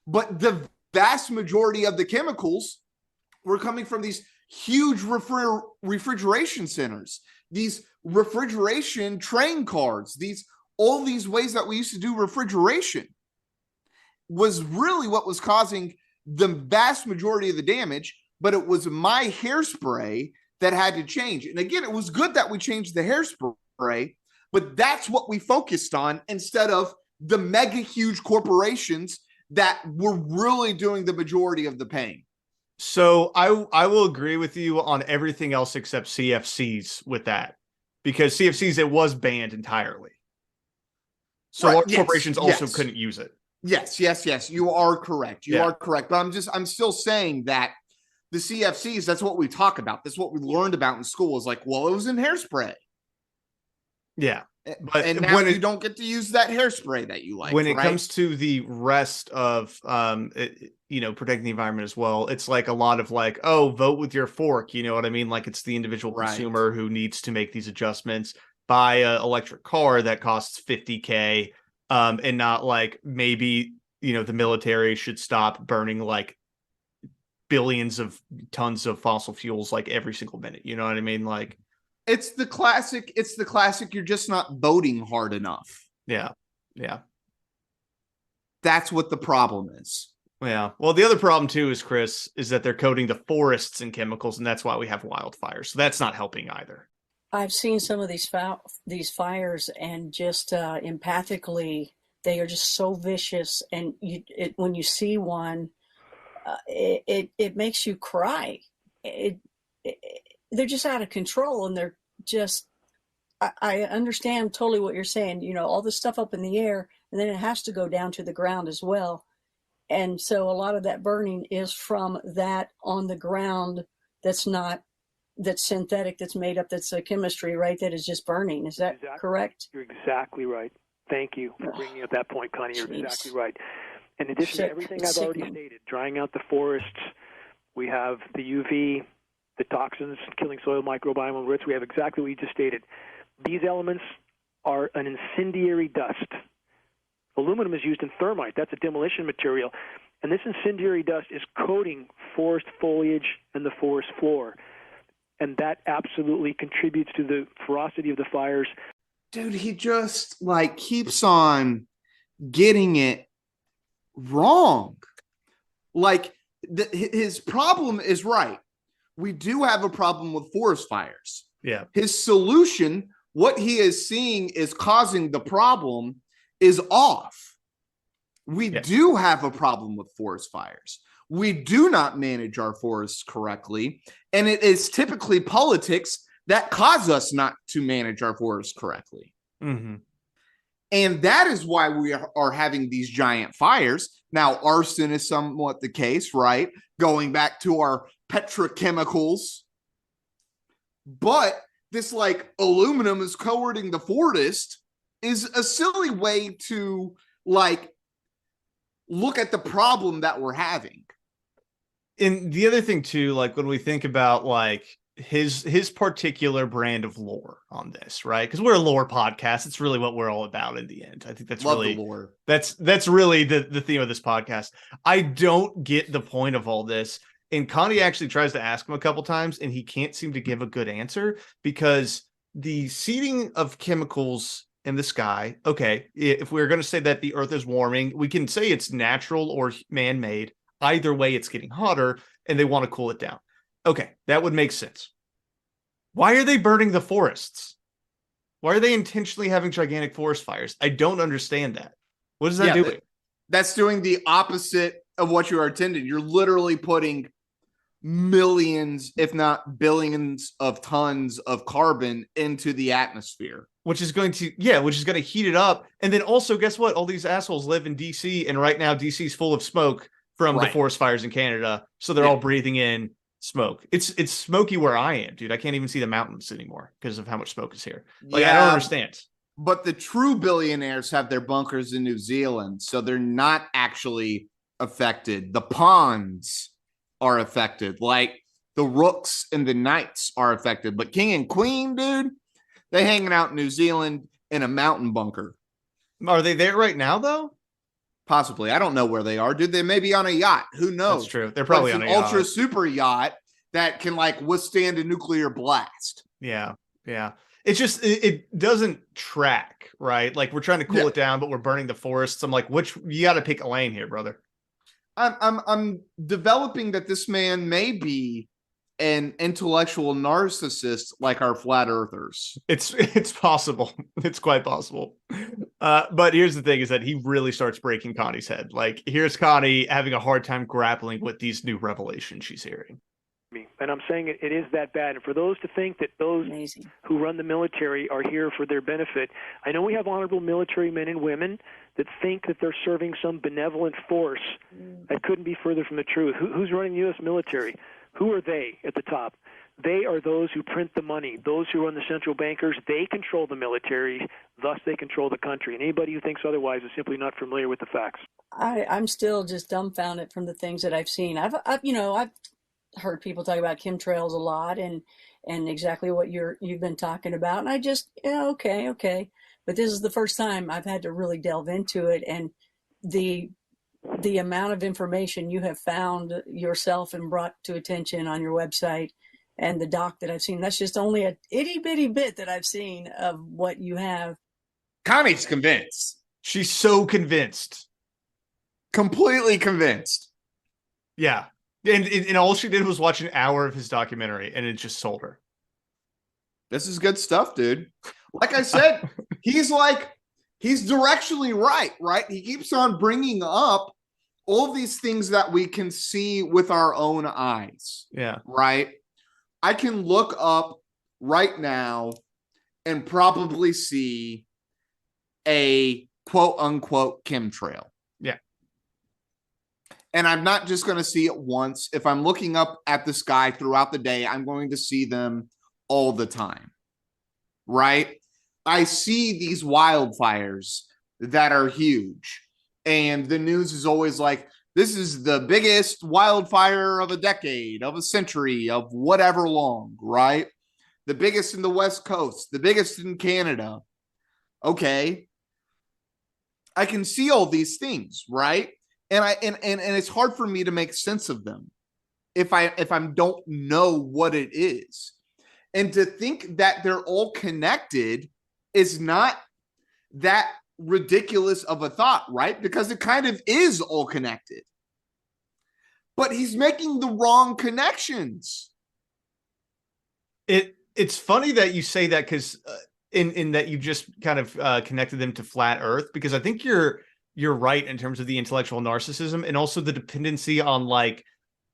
S6: but the vast majority of the chemicals were coming from these huge refrigeration centers, these refrigeration train cars, all these ways that we used to do refrigeration was really what was causing the vast majority of the damage. But it was my hairspray that had to change. And again, it was good that we changed the hairspray, but that's what we focused on instead of the mega huge corporations that were really doing the majority of the pain.
S5: So I will agree with you on everything else except CFCs with that, because CFCs, it was banned entirely. So
S6: right,
S5: large corporations also couldn't use it.
S6: Yes. You are correct. You are correct. But I'm still saying that the CFCs, that's what we talk about. That's what we learned about in school, is like, well, it was in hairspray.
S5: Yeah.
S6: But now you don't get to use that hairspray that you like.
S5: When it comes to the rest of, protecting the environment as well, it's like a lot of vote with your fork. You know what I mean? Like, it's the individual consumer who needs to make these adjustments. Buy an electric car that costs $50,000, and not maybe, the military should stop burning billions of tons of fossil fuels every single minute. You know what I mean?
S6: It's the classic. You're just not voting hard enough.
S5: Yeah.
S6: That's what the problem is.
S5: Yeah. Well, the other problem too is, Chris, is that they're coating the forests in chemicals, and that's why we have wildfires. So that's not helping either.
S7: I've seen some of these fires, and just empathically, they are just so vicious. And when you see one, it makes you cry. They're just out of control, and they're just. I understand totally what you're saying. All this stuff up in the air, and then it has to go down to the ground as well. And so a lot of that burning is from that on the ground. That's synthetic. That's made up. That's a chemistry, right? That is just burning. Is that correct?
S8: You're exactly right. Thank you for bringing up that point, Connie. You're exactly right. In addition to everything I've already stated, drying out the forests, we have the UV, the toxins, killing soil microbiome and roots. We have exactly what you just stated. These elements are an incendiary dust. Aluminum is used in thermite. That's a demolition material. And this incendiary dust is coating forest foliage and the forest floor. And that absolutely contributes to the ferocity of the fires.
S6: Dude, he just keeps on getting it wrong. His problem is right. We do have a problem with forest fires.
S5: Yeah.
S6: His solution, what he is seeing is causing the problem, is off. We do have a problem with forest fires. We do not manage our forests correctly. And it is typically politics that cause us not to manage our forests correctly.
S5: Mm-hmm.
S6: And that is why we are having these giant fires. Now, arson is somewhat the case, right? Going back to our petrochemicals. But this like aluminum is coating the forest is a silly way to like look at the problem that we're having.
S5: And the other thing too, like when we think about like his particular brand of lore on this, right? Because we're a lore podcast. It's really what we're all about in the end. I think that's really
S6: the lore.
S5: That's really the theme of this podcast. I don't get the point of all this. And Connie actually tries to ask him a couple times, and he can't seem to give a good answer because the seeding of chemicals in the sky. Okay, if we're going to say that the Earth is warming, we can say it's natural or man-made. Either way, it's getting hotter, and they want to cool it down. Okay, that would make sense. Why are they burning the forests? Why are they intentionally having gigantic forest fires? I don't understand that. What is that doing?
S6: That's doing the opposite of what you are intended. You're literally putting millions, if not billions of tons of carbon into the atmosphere.
S5: Which is going to heat it up. And then also, guess what? All these assholes live in DC, and right now DC's full of smoke from the forest fires in Canada. So they're all breathing in smoke. It's smoky where I am, dude. I can't even see the mountains anymore because of how much smoke is here. Like, I don't understand.
S6: But the true billionaires have their bunkers in New Zealand, so they're not actually affected. The ponds are affected, like the rooks and the knights are affected. But king and queen, dude, they hanging out in New Zealand in a mountain bunker.
S5: Are they there right now, though?
S6: Possibly. I don't know where they are, dude. They may be on a yacht. Who knows?
S5: That's true. They're probably on a yacht.
S6: Ultra super yacht that can like withstand a nuclear blast.
S5: Yeah. It's just it doesn't track, right? Like we're trying to cool it down, but we're burning the forests. I'm like, you got to pick a lane here, brother.
S6: I'm developing that this man may be an intellectual narcissist like our flat earthers.
S5: It's possible. It's quite possible. But here's the thing is that he really starts breaking Connie's head. Like here's Connie having a hard time grappling with these new revelations she's hearing.
S8: And I'm saying it is that bad. And for those to think that those who run the military are here for their benefit, I know we have honorable military men and women that think that they're serving some benevolent force that couldn't be further from the truth. Who's running the U.S. military? Who are they at the top? They are those who print the money, those who run the central bankers. They control the military, thus they control the country. And anybody who thinks otherwise is simply not familiar with the facts.
S7: I'm still just dumbfounded from the things that I've seen. I've heard people talk about chemtrails a lot and exactly what you've been talking about. And I just, okay. But this is the first time I've had to really delve into it. And the amount of information you have found yourself and brought to attention on your website and the doc that I've seen, that's just only a itty bitty bit that I've seen of what you have.
S6: Connie's convinced.
S5: She's so convinced.
S6: Completely convinced.
S5: Yeah. And all she did was watch an hour of his documentary, and it just sold her.
S6: This is good stuff, dude. Like I said, he's directionally right? He keeps on bringing up all these things that we can see with our own eyes.
S5: Yeah.
S6: Right? I can look up right now and probably see a quote-unquote chemtrail.
S5: Yeah.
S6: And I'm not just going to see it once. If I'm looking up at the sky throughout the day, I'm going to see them all the time, right? I see these wildfires that are huge. And the news is always like, this is the biggest wildfire of a decade, of a century, of whatever long, right? The biggest in the West Coast, the biggest in Canada. Okay. I can see all these things, right? And it's hard for me to make sense of them if I don't know what it is. And to think that they're all connected is not that ridiculous of a thought, right? Because it kind of is all connected. But he's making the wrong connections.
S5: It's funny that you say that because in that you just kind of connected them to flat Earth, because I think you're you're right in terms of the intellectual narcissism and also the dependency on like,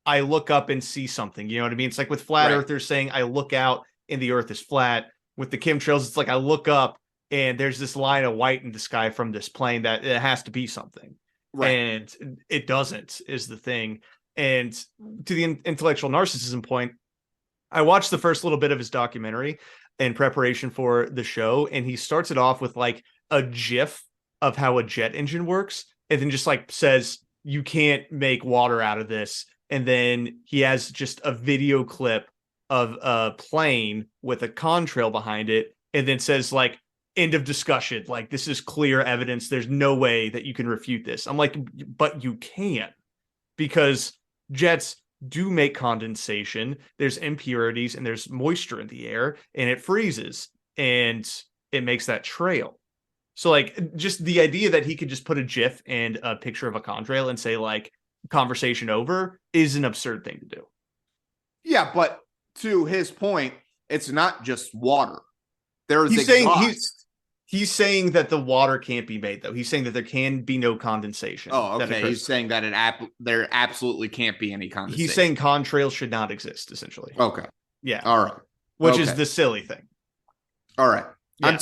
S5: I look up and see something. You know what I mean? It's like with flat earthers saying, I look out and the earth is flat. With the chemtrails, it's like I look up and there's this line of white in the sky from this plane that it has to be something. Right. And it doesn't, is the thing. And to the intellectual narcissism point, I watched the first little bit of his documentary in preparation for the show, and he starts it off with like a GIF of how a jet engine works, and then just like says, you can't make water out of this. And then he has just a video clip of a plane with a contrail behind it, and then says like, end of discussion. Like, this is clear evidence. There's no way that you can refute this. I'm like, but you can, because jets do make condensation. There's impurities and there's moisture in the air, and it freezes and it makes that trail. So like, just the idea that he could just put a GIF and a picture of a contrail and say like, conversation over, is an absurd thing to do.
S6: Yeah, but to his point, it's not just water. There is
S5: He's saying that the water can't be made, though. He's saying that there can be no condensation.
S6: Oh, okay. He's saying that there absolutely can't be any condensation.
S5: He's saying contrails should not exist, essentially.
S6: Okay.
S5: Yeah.
S6: All right.
S5: Which is the silly thing.
S6: All right. Yeah.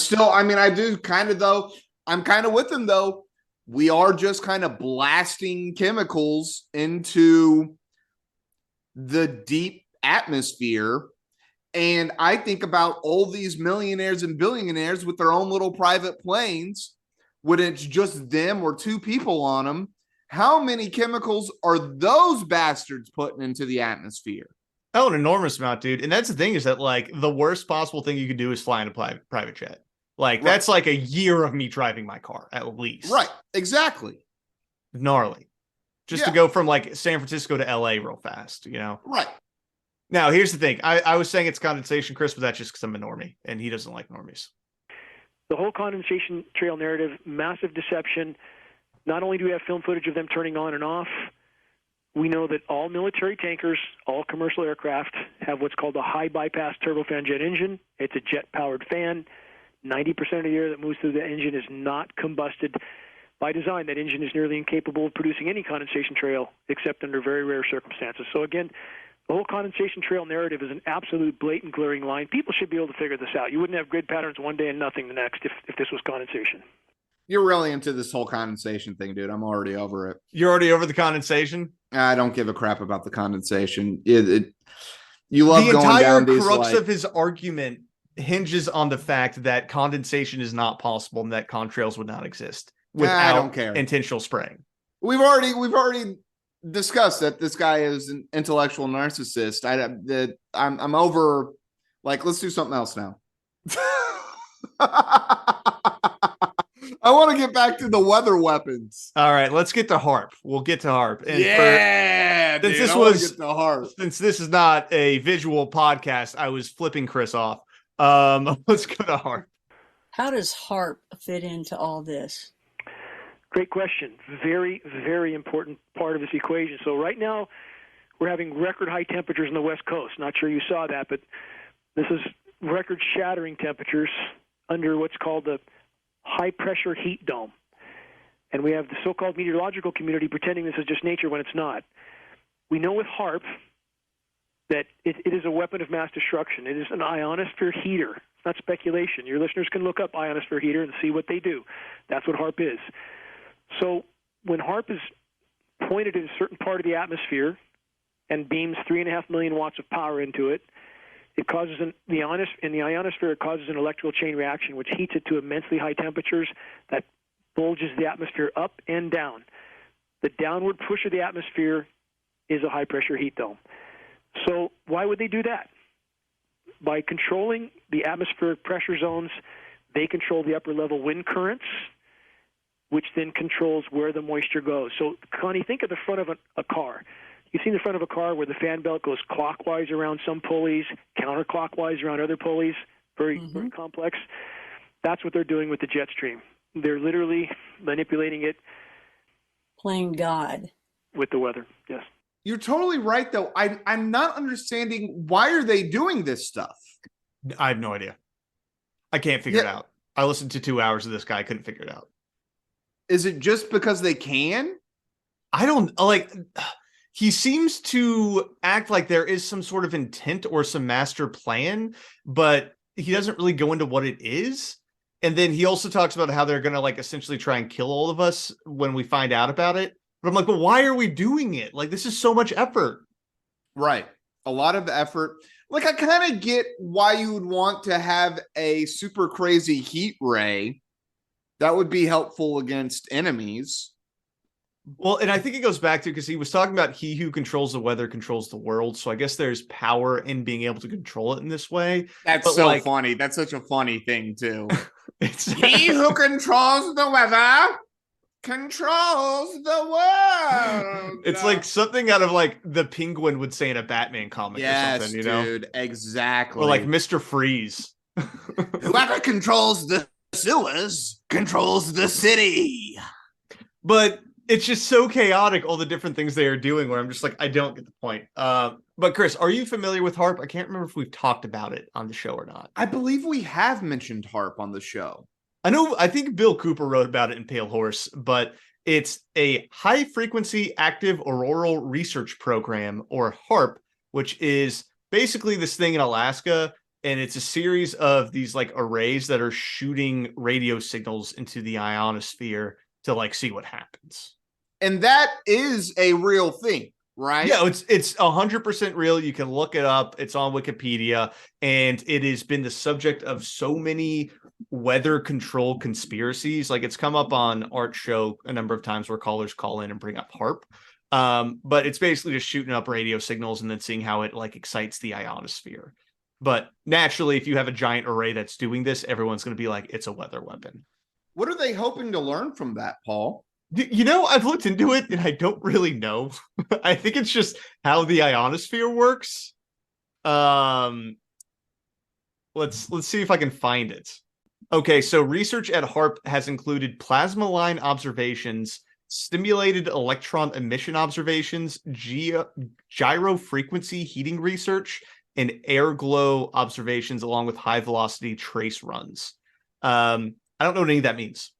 S6: I'm kind of with him, though. We are just kind of blasting chemicals into the deep atmosphere. And I think about all these millionaires and billionaires with their own little private planes, when it's just them or two people on them. How many chemicals are those bastards putting into the atmosphere?
S5: Oh, an enormous amount, dude. And that's the thing, is that like the worst possible thing you could do is fly in a private jet. Like that's like a year of me driving my car at least.
S6: Right. Exactly.
S5: Gnarly. Just to go from like San Francisco to LA real fast, you know?
S6: Right.
S5: Now, here's the thing. I was saying it's condensation, Chris, but that's just because I'm a normie, and he doesn't like normies.
S8: The whole condensation trail narrative, massive deception. Not only do we have film footage of them turning on and off, we know that all military tankers, all commercial aircraft have what's called a high bypass turbofan jet engine. It's a jet-powered fan. 90% of the air that moves through the engine is not combusted. By design, that engine is nearly incapable of producing any condensation trail except under very rare circumstances. So again, the whole condensation trail narrative is an absolute blatant glaring line. People should be able to figure this out. You wouldn't have grid patterns one day and nothing the next if this was condensation.
S6: You're really into this whole condensation thing, dude. I'm already over it.
S5: You're already over the condensation?
S6: I don't give a crap about the condensation. You love going down these.
S5: The entire crux of his argument hinges on the fact that condensation is not possible and that contrails would not exist without intentional spraying.
S6: We've already discussed that this guy is an intellectual narcissist. I'm over. Like, let's do something else now. I want to get back to the weather weapons.
S5: All right, let's get to HARP. We'll get to HARP.
S6: And
S5: since this is not a visual podcast, I was flipping Chris off. Let's go to HARP.
S7: How does HARP fit into all this?
S8: Great question. Very, very important part of this equation. So right now, we're having record high temperatures on the West Coast. Not sure you saw that, but this is record-shattering temperatures under what's called the high-pressure heat dome. And we have the so-called meteorological community pretending this is just nature when it's not. We know with HARP that it is a weapon of mass destruction. It is an ionosphere heater. It's not speculation. Your listeners can look up ionosphere heater and see what they do. That's what HARP is. So when HARP is pointed at a certain part of the atmosphere and beams 3.5 million watts of power into it, it causes in the ionosphere, it causes an electrical chain reaction, which heats it to immensely high temperatures that bulges the atmosphere up and down. The downward push of the atmosphere is a high-pressure heat dome. So why would they do that? By controlling the atmospheric pressure zones, they control the upper-level wind currents, which then controls where the moisture goes. So, Connie, think of the front of a car. You've seen the front of a car where the fan belt goes clockwise around some pulleys, counterclockwise around other pulleys, very complex. That's what they're doing with the jet stream. They're literally manipulating it.
S7: Playing God.
S8: With the weather, yes.
S6: You're totally right, though. I'm not understanding, why are they doing this stuff?
S5: I have no idea. I can't figure it out. I listened to 2 hours of this guy. I couldn't figure it out.
S6: Is it just because they can?
S5: I don't like. He seems to act like there is some sort of intent or some master plan, but he doesn't really go into what it is. And then he also talks about how they're going to like essentially try and kill all of us when we find out about it. But I'm like, but why are we doing it? Like, this is so much effort.
S6: Right. A lot of effort. Like, I kind of get why you would want to have a super crazy heat ray. That would be helpful against enemies.
S5: Well, and I think it goes back to because he was talking about he who controls the weather controls the world. So I guess there's power in being able to control it in this way.
S6: That's
S5: but
S6: so
S5: like,
S6: funny. That's such a funny thing, too.
S5: It's
S6: He who controls the weather controls the world.
S5: It's like something out of like the Penguin would say in a Batman comic or something, you know?
S6: Dude, exactly.
S5: Or like Mr. Freeze.
S6: Whoever controls the sewers controls the city.
S5: But it's just so chaotic, all the different things they are doing, where I'm just like, I don't get the point. But Chris, are you familiar with HARP? I can't remember if we've talked about it on the show or not.
S6: I believe we have mentioned HARP on the show.
S5: I think Bill Cooper wrote about it in Pale Horse, but it's a high-frequency active auroral research program, or HARP, which is basically this thing in Alaska, and it's a series of these like arrays that are shooting radio signals into the ionosphere to like see what happens.
S6: And that is a real thing, right?
S5: Yeah, it's 100% real. You can look it up. It's on Wikipedia, and it has been the subject of so many weather control conspiracies. Like, it's come up on Art Show a number of times where callers call in and bring up HARP. But it's basically just shooting up radio signals and then seeing how it like excites the ionosphere. But naturally, if you have a giant array that's doing this, everyone's going to be like, it's a weather weapon.
S6: What are they hoping to learn from that, Paul?
S5: You know, I've looked into it and I don't really know. I think it's just how the ionosphere works. Let's see if I can find it. Okay, so research at HARP has included plasma line observations, stimulated electron emission observations, gyro frequency heating research, and air glow observations, along with high velocity trace runs. I don't know what any of that means.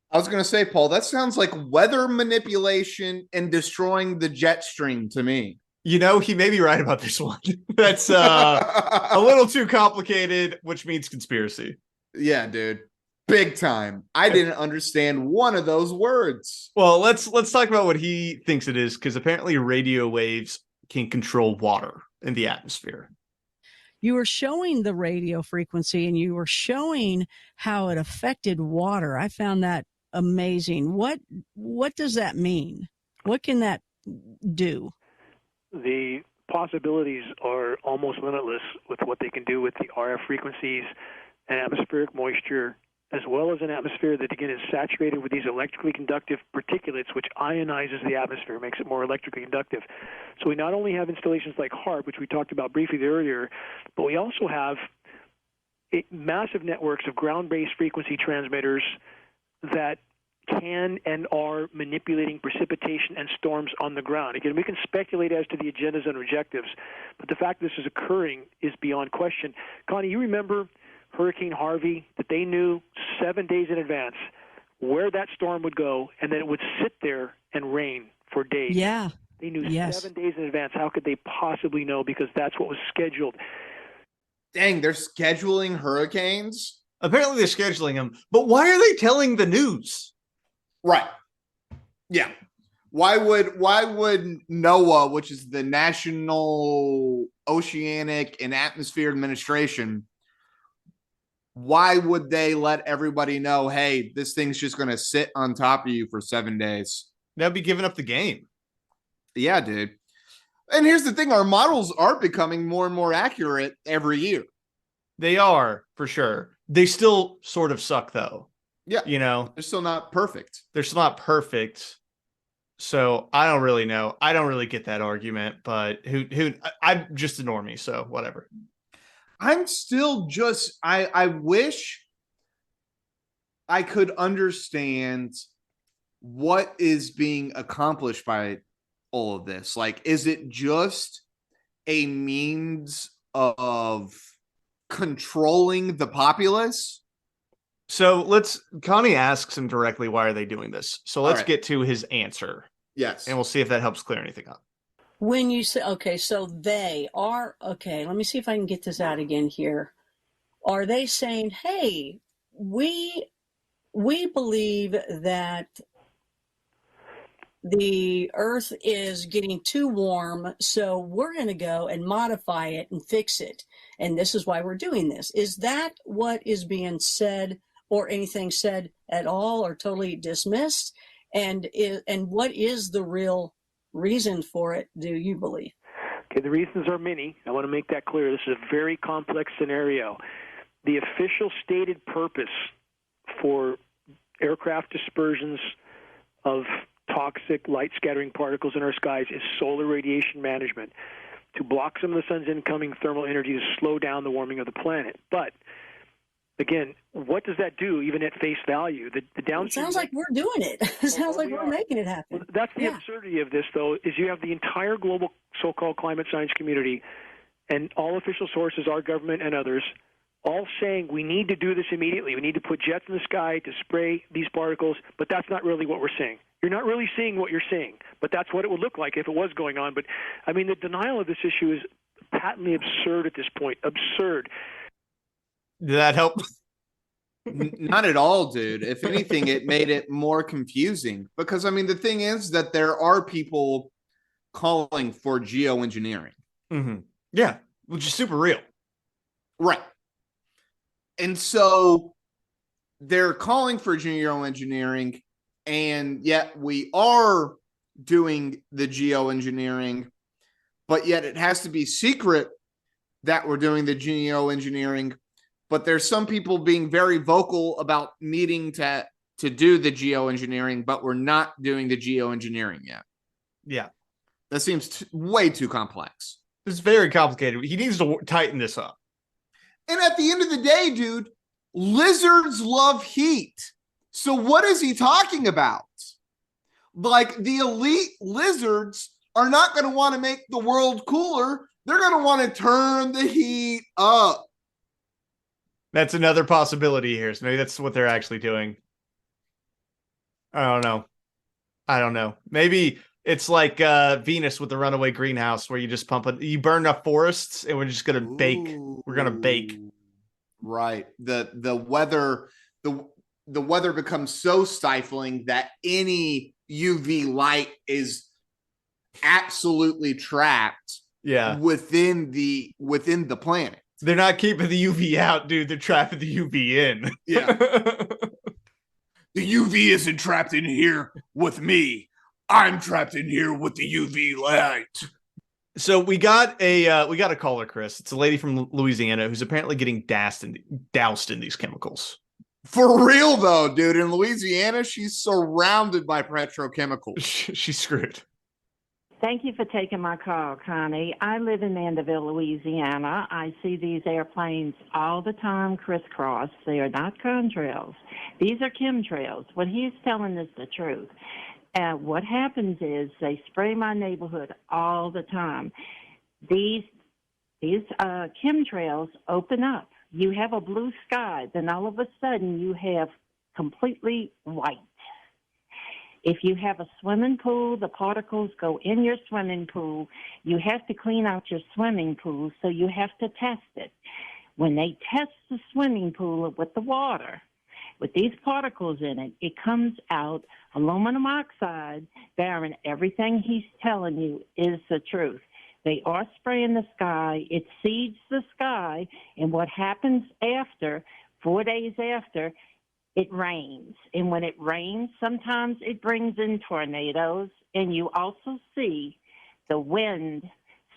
S6: I was going to say, Paul, that sounds like weather manipulation and destroying the jet stream to me.
S5: You know, he may be right about this one. That's a little too complicated, which means conspiracy.
S6: Yeah, dude. Big time. I didn't understand one of those words.
S5: Well, let's talk about what he thinks it is, because apparently radio waves can control water in the atmosphere.
S7: You were showing the radio frequency and you were showing how it affected water. I found that amazing. What does that mean? What can that do?
S8: The possibilities are almost limitless with what they can do with the RF frequencies and atmospheric moisture, as well as an atmosphere that, again, is saturated with these electrically conductive particulates, which ionizes the atmosphere, makes it more electrically conductive. So we not only have installations like HARP, which we talked about briefly earlier, but we also have massive networks of ground-based frequency transmitters that can and are manipulating precipitation and storms on the ground. Again, we can speculate as to the agendas and objectives, but the fact that this is occurring is beyond question. Connie, you remember Hurricane Harvey, that they knew 7 days in advance where that storm would go, and then it would sit there and rain for days.
S7: Yeah.
S8: They knew 7 days in advance. How could they possibly know? Because that's what was scheduled.
S6: Dang, they're scheduling hurricanes?
S5: Apparently they're scheduling them, but why are they telling the news?
S6: Right. Yeah. Why would NOAA, which is the National Oceanic and Atmosphere Administration, why would they let everybody know, hey, this thing's just going to sit on top of you for 7 days?
S5: That'd be giving up the game.
S6: Yeah, dude. And here's the thing. Our models are becoming more and more accurate every year.
S5: They are, for sure. They still sort of suck, though.
S6: Yeah.
S5: You know?
S6: They're still not perfect.
S5: They're still not perfect. So I don't really know. I don't really get that argument, but I'm just a normie, so whatever.
S6: I'm still just, I wish I could understand what is being accomplished by all of this. Like, is it just a means of controlling the populace?
S5: So Connie asks him directly, why are they doing this? So let's
S6: right.
S5: get to his answer,
S6: Yes.
S5: and we'll see if that helps clear anything up.
S7: When you say, okay, so they are, okay, let me see if I can get this out again here. Are they saying, hey, we believe that the earth is getting too warm, so we're going to go and modify it and fix it, and this is why we're doing this? Is that what is being said, or anything said at all, or totally dismissed? And what is the real reason for it, do you believe?
S8: Okay, the reasons are many. I want to make that clear. This is a very complex scenario. The official stated purpose for aircraft dispersions of toxic light scattering particles in our skies is solar radiation management, to block some of the sun's incoming thermal energy to slow down the warming of the planet. But again, what does that do, even at face value? The downstream.
S7: It sounds like we're doing it. It sounds like we're making it happen.
S8: Well, that's the absurdity of this, though, is you have the entire global so-called climate science community and all official sources, our government and others, all saying we need to do this immediately. We need to put jets in the sky to spray these particles, but that's not really what we're seeing. You're not really seeing what you're seeing, but that's what it would look like if it was going on. But, I mean, the denial of this issue is patently absurd at this point. Absurd.
S5: Did that help?
S6: Not at all, dude. If anything, it made it more confusing. Because, I mean, the thing is that there are people calling for geoengineering.
S5: Mm-hmm. Yeah, which is super real.
S6: Right. And so they're calling for geoengineering, and yet we are doing the geoengineering, but yet it has to be secret that we're doing the geoengineering. But there's some people being very vocal about needing to do the geoengineering, but we're not doing the geoengineering yet.
S5: Yeah.
S6: That seems way too complex.
S5: It's very complicated. He needs to tighten this up.
S6: And at the end of the day, dude, lizards love heat. So what is he talking about? Like, the elite lizards are not going to want to make the world cooler. They're going to want to turn the heat up.
S5: That's another possibility here. So maybe that's what they're actually doing. I don't know. Maybe it's like Venus with the runaway greenhouse, where you just you burn up forests, and we're just gonna bake. We're gonna bake.
S6: Right. The weather becomes so stifling that any UV light is absolutely trapped.
S5: Yeah.
S6: Within the planet.
S5: They're not keeping the UV out, dude. They're trapping the UV in.
S6: Yeah.
S4: The UV isn't trapped in here with me. I'm trapped in here with the UV light.
S5: So we got a caller, Chris. It's a lady from Louisiana who's apparently getting doused in these chemicals.
S6: For real, though, dude. In Louisiana, she's surrounded by petrochemicals.
S5: She's screwed.
S9: Thank you for taking my call, Connie. I live in Mandeville, Louisiana. I see these airplanes all the time crisscross. They are not contrails. These are chemtrails. What he's telling is the truth. What happens is they spray my neighborhood all the time. These chemtrails open up. You have a blue sky, then all of a sudden you have completely white. If you have a swimming pool, the particles go in your swimming pool. You have to clean out your swimming pool, so you have to test it. When they test the swimming pool with the water, with these particles in it, it comes out aluminum oxide. Baron, everything he's telling you is the truth. They are spraying the sky. It seeds the sky, and what happens after, 4 days after, it rains. And when it rains, sometimes it brings in tornadoes, and you also see the wind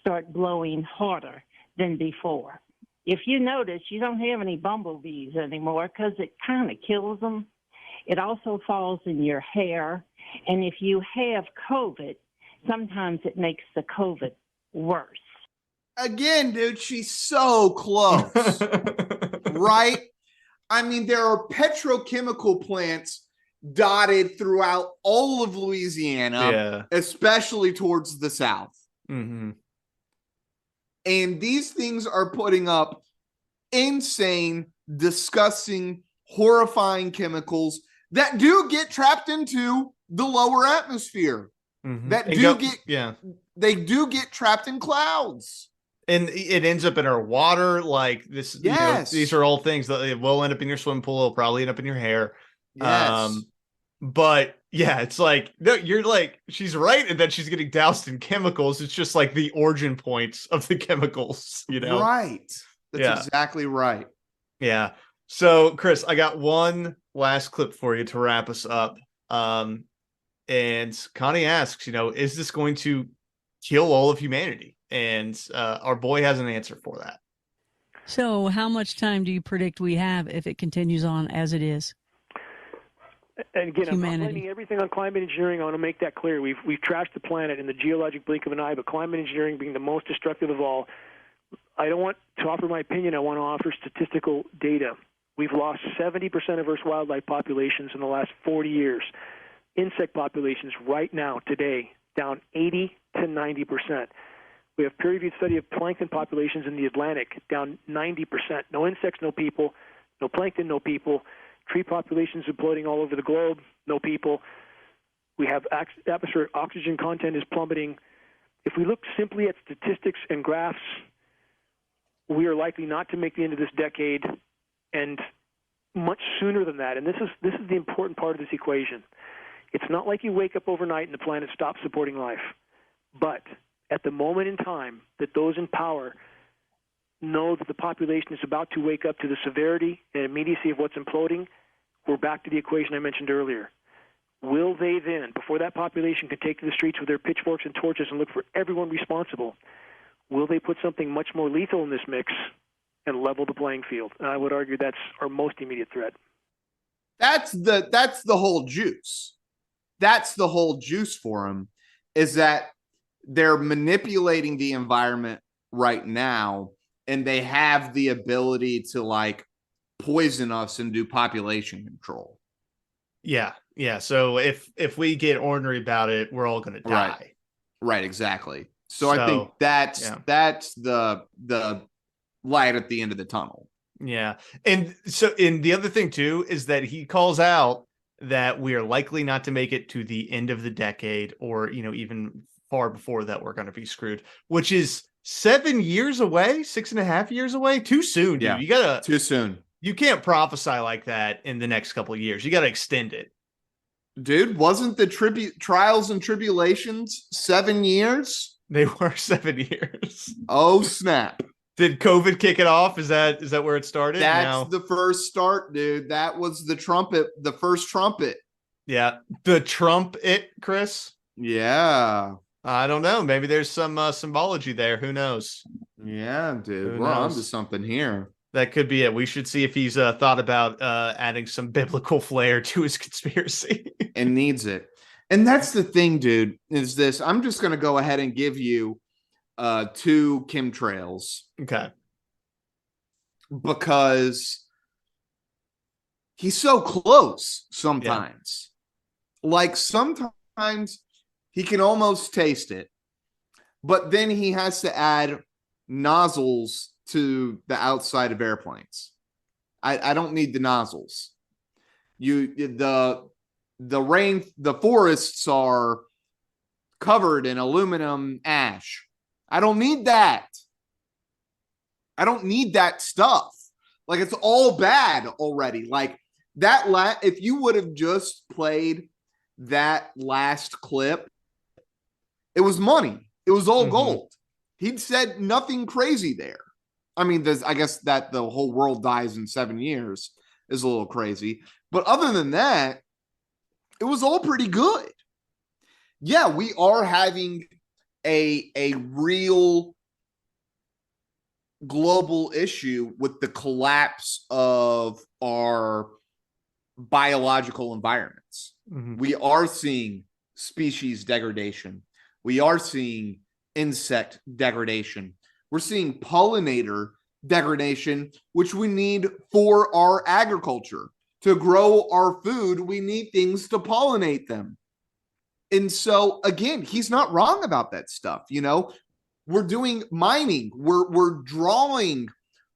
S9: start blowing harder than before. If you notice, you don't have any bumblebees anymore because it kind of kills them. It also falls in your hair. And if you have COVID, sometimes it makes the COVID worse.
S6: Again, dude, she's so close, right? I mean, there are petrochemical plants dotted throughout all of Louisiana, especially towards the south.
S5: Mm-hmm.
S6: And these things are putting up insane, disgusting, horrifying chemicals that do get trapped into the lower atmosphere. They do get trapped in clouds.
S5: And it ends up in our water. Like this,
S6: yes.
S5: These are all things that will end up in your swimming pool. It'll probably end up in your hair.
S6: Yes.
S5: But yeah, it's like, no, you're like, she's right. And then she's getting doused in chemicals. It's just like the origin points of the chemicals,
S6: Right. That's exactly right.
S5: Yeah. So Chris, I got one last clip for you to wrap us up. And Connie asks, is this going to kill all of humanity? And our boy has an answer for that.
S10: So how much time do you predict we have if it continues on as it is?
S8: And again, I'm not blaming everything on climate engineering. I want to make that clear. We've trashed the planet in the geologic blink of an eye, but climate engineering being the most destructive of all. I don't want to offer my opinion. I want to offer statistical data. We've lost 70% of Earth's wildlife populations in the last 40 years. Insect populations right now, today, down 80 to 90%. We have peer-reviewed study of plankton populations in the Atlantic, down 90%. No insects, no people. No plankton, no people. Tree populations imploding all over the globe, no people. We have atmospheric oxygen content is plummeting. If we look simply at statistics and graphs, we are likely not to make the end of this decade, and much sooner than that. And this is the important part of this equation. It's not like you wake up overnight and the planet stops supporting life. But at the moment in time that those in power know that the population is about to wake up to the severity and immediacy of what's imploding, we're back to the equation I mentioned earlier. Will they then, before that population can take to the streets with their pitchforks and torches and look for everyone responsible, will they put something much more lethal in this mix and level the playing field? And I would argue that's our most immediate threat.
S6: That's the whole juice. That's the whole juice for them, is that they're manipulating the environment right now, and they have the ability to like poison us and do population control.
S5: Yeah. So if we get ornery about it, we're all going to die.
S6: Right. Exactly. So I think that's the light at the end of the tunnel.
S5: Yeah. And the other thing too is that he calls out that we are likely not to make it to the end of the decade, or even far before that we're going to be screwed, which is 7 years away, 6.5 years away. Too soon, dude.
S6: Yeah, too soon.
S5: You can't prophesy like that in the next couple of years. You got to extend it.
S6: Dude, wasn't the trials and tribulations 7 years?
S5: They were 7 years.
S6: Oh, snap.
S5: Did COVID kick it off? Is that where it started?
S6: That's the first start, dude. That was the first trumpet.
S5: Yeah. The trumpet, Chris?
S6: Yeah.
S5: I don't know. Maybe there's some symbology there. Who knows?
S6: Yeah, dude. We're onto something here.
S5: That could be it. We should see if he's thought about adding some biblical flair to his conspiracy.
S6: And needs it. And that's the thing, dude, is this. I'm just going to go ahead and give you 2 chemtrails.
S5: Okay.
S6: Because he's so close sometimes. Yeah. Like sometimes he can almost taste it, but then he has to add nozzles to the outside of airplanes. I don't need the nozzles. The forests are covered in aluminum ash. I don't need that. I don't need that stuff. Like, it's all bad already. Like that if you would have just played that last clip, it was money. It was all gold. He'd said nothing crazy there. I mean, I guess that the whole world dies in 7 years is a little crazy. But other than that, it was all pretty good. Yeah, we are having a real global issue with the collapse of our biological environments. We are seeing species degradation. We are seeing insect degradation. We're seeing pollinator degradation, which we need for our agriculture. To grow our food, we need things to pollinate them. And so, again, he's not wrong about that stuff. We're doing mining. We're drawing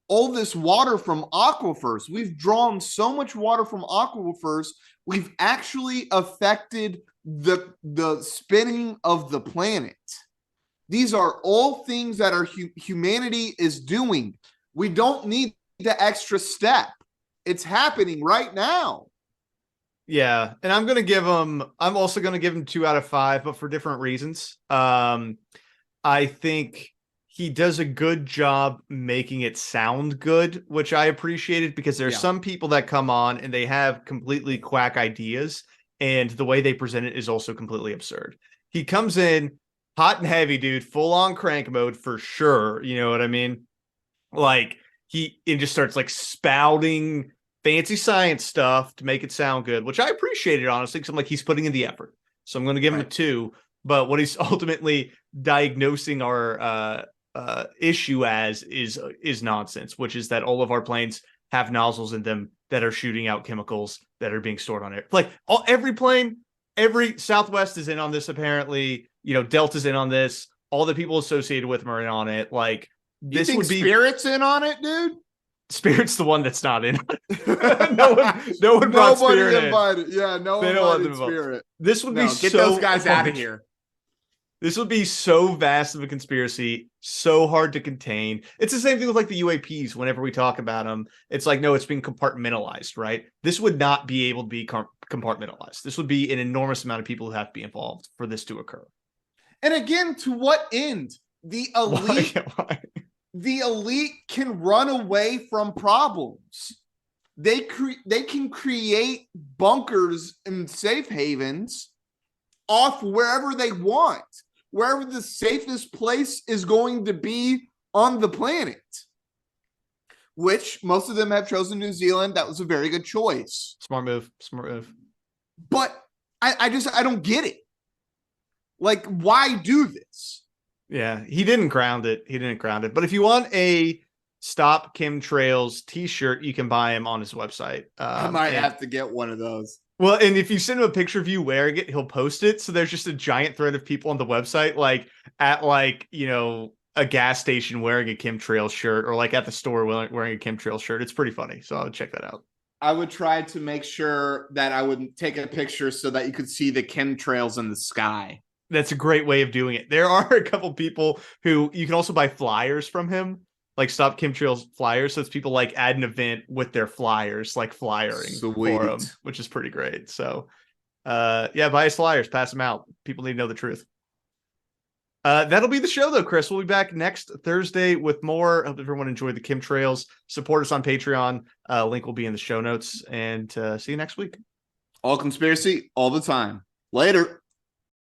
S6: all this water from aquifers. We've drawn so much water from aquifers. We've actually affected the spinning of the planet. These are all things that our humanity is doing. We don't need the extra step. It's happening right now.
S5: Yeah, and I'm also going to give him 2 out of 5, but for different reasons. I think he does a good job making it sound good, which I appreciated, because there's some people that come on and they have completely quack ideas, and the way they present it is also completely absurd. He comes in hot and heavy, dude, full on crank mode for sure. You know what I mean? Like it just starts like spouting fancy science stuff to make it sound good, which I appreciated, honestly, because I'm like, he's putting in the effort. So I'm going to give him a 2. But what he's ultimately diagnosing our issue as is nonsense, which is that all of our planes have nozzles in them that are shooting out chemicals that are being stored on air. Like every plane, every Southwest is in on this, apparently. Delta's in on this. All the people associated with them are in on it. Like, this would be
S6: Spirit's in on it, dude.
S5: Spirit's the one that's not in. no one brought Spirit
S6: invited. Yeah, no one invited Spirit.
S5: This would be
S6: get those guys out of here.
S5: This would be so vast of a conspiracy, so hard to contain. It's the same thing with like the UAPs. Whenever we talk about them, it's like, no, it's being compartmentalized, right? This would not be able to be compartmentalized. This would be an enormous amount of people who have to be involved for this to occur.
S6: And again, to what end? The elite.
S5: Why?
S6: The elite can run away from problems. They can create bunkers and safe havens off wherever they want, wherever the safest place is going to be on the planet, which most of them have chosen New Zealand. That was a very good choice.
S5: Smart move.
S6: But I don't get it. Like, why do this?
S5: Yeah, he didn't ground it. But if you want a Stop Chemtrails t-shirt, you can buy him on his website.
S6: I might have to get one of those.
S5: Well, and if you send him a picture of you wearing it, he'll post it. So there's just a giant thread of people on the website, like at a gas station wearing a chemtrail shirt, or like at the store wearing a chemtrail shirt. It's pretty funny. So I would check that out.
S6: I would try to make sure that I would take a picture so that you could see the chemtrails in the sky.
S5: That's a great way of doing it. There are a couple people who you can also buy flyers from him, like Stop Chemtrails flyers. So it's people like at an event with their flyers, like flyering for them, which is pretty great. So, buy his flyers, pass them out. People need to know the truth. That'll be the show, though, Chris. We'll be back next Thursday with more. Hope everyone enjoyed the chemtrails. Support us on Patreon. Link will be in the show notes. And see you next week.
S6: All conspiracy, all the time. Later.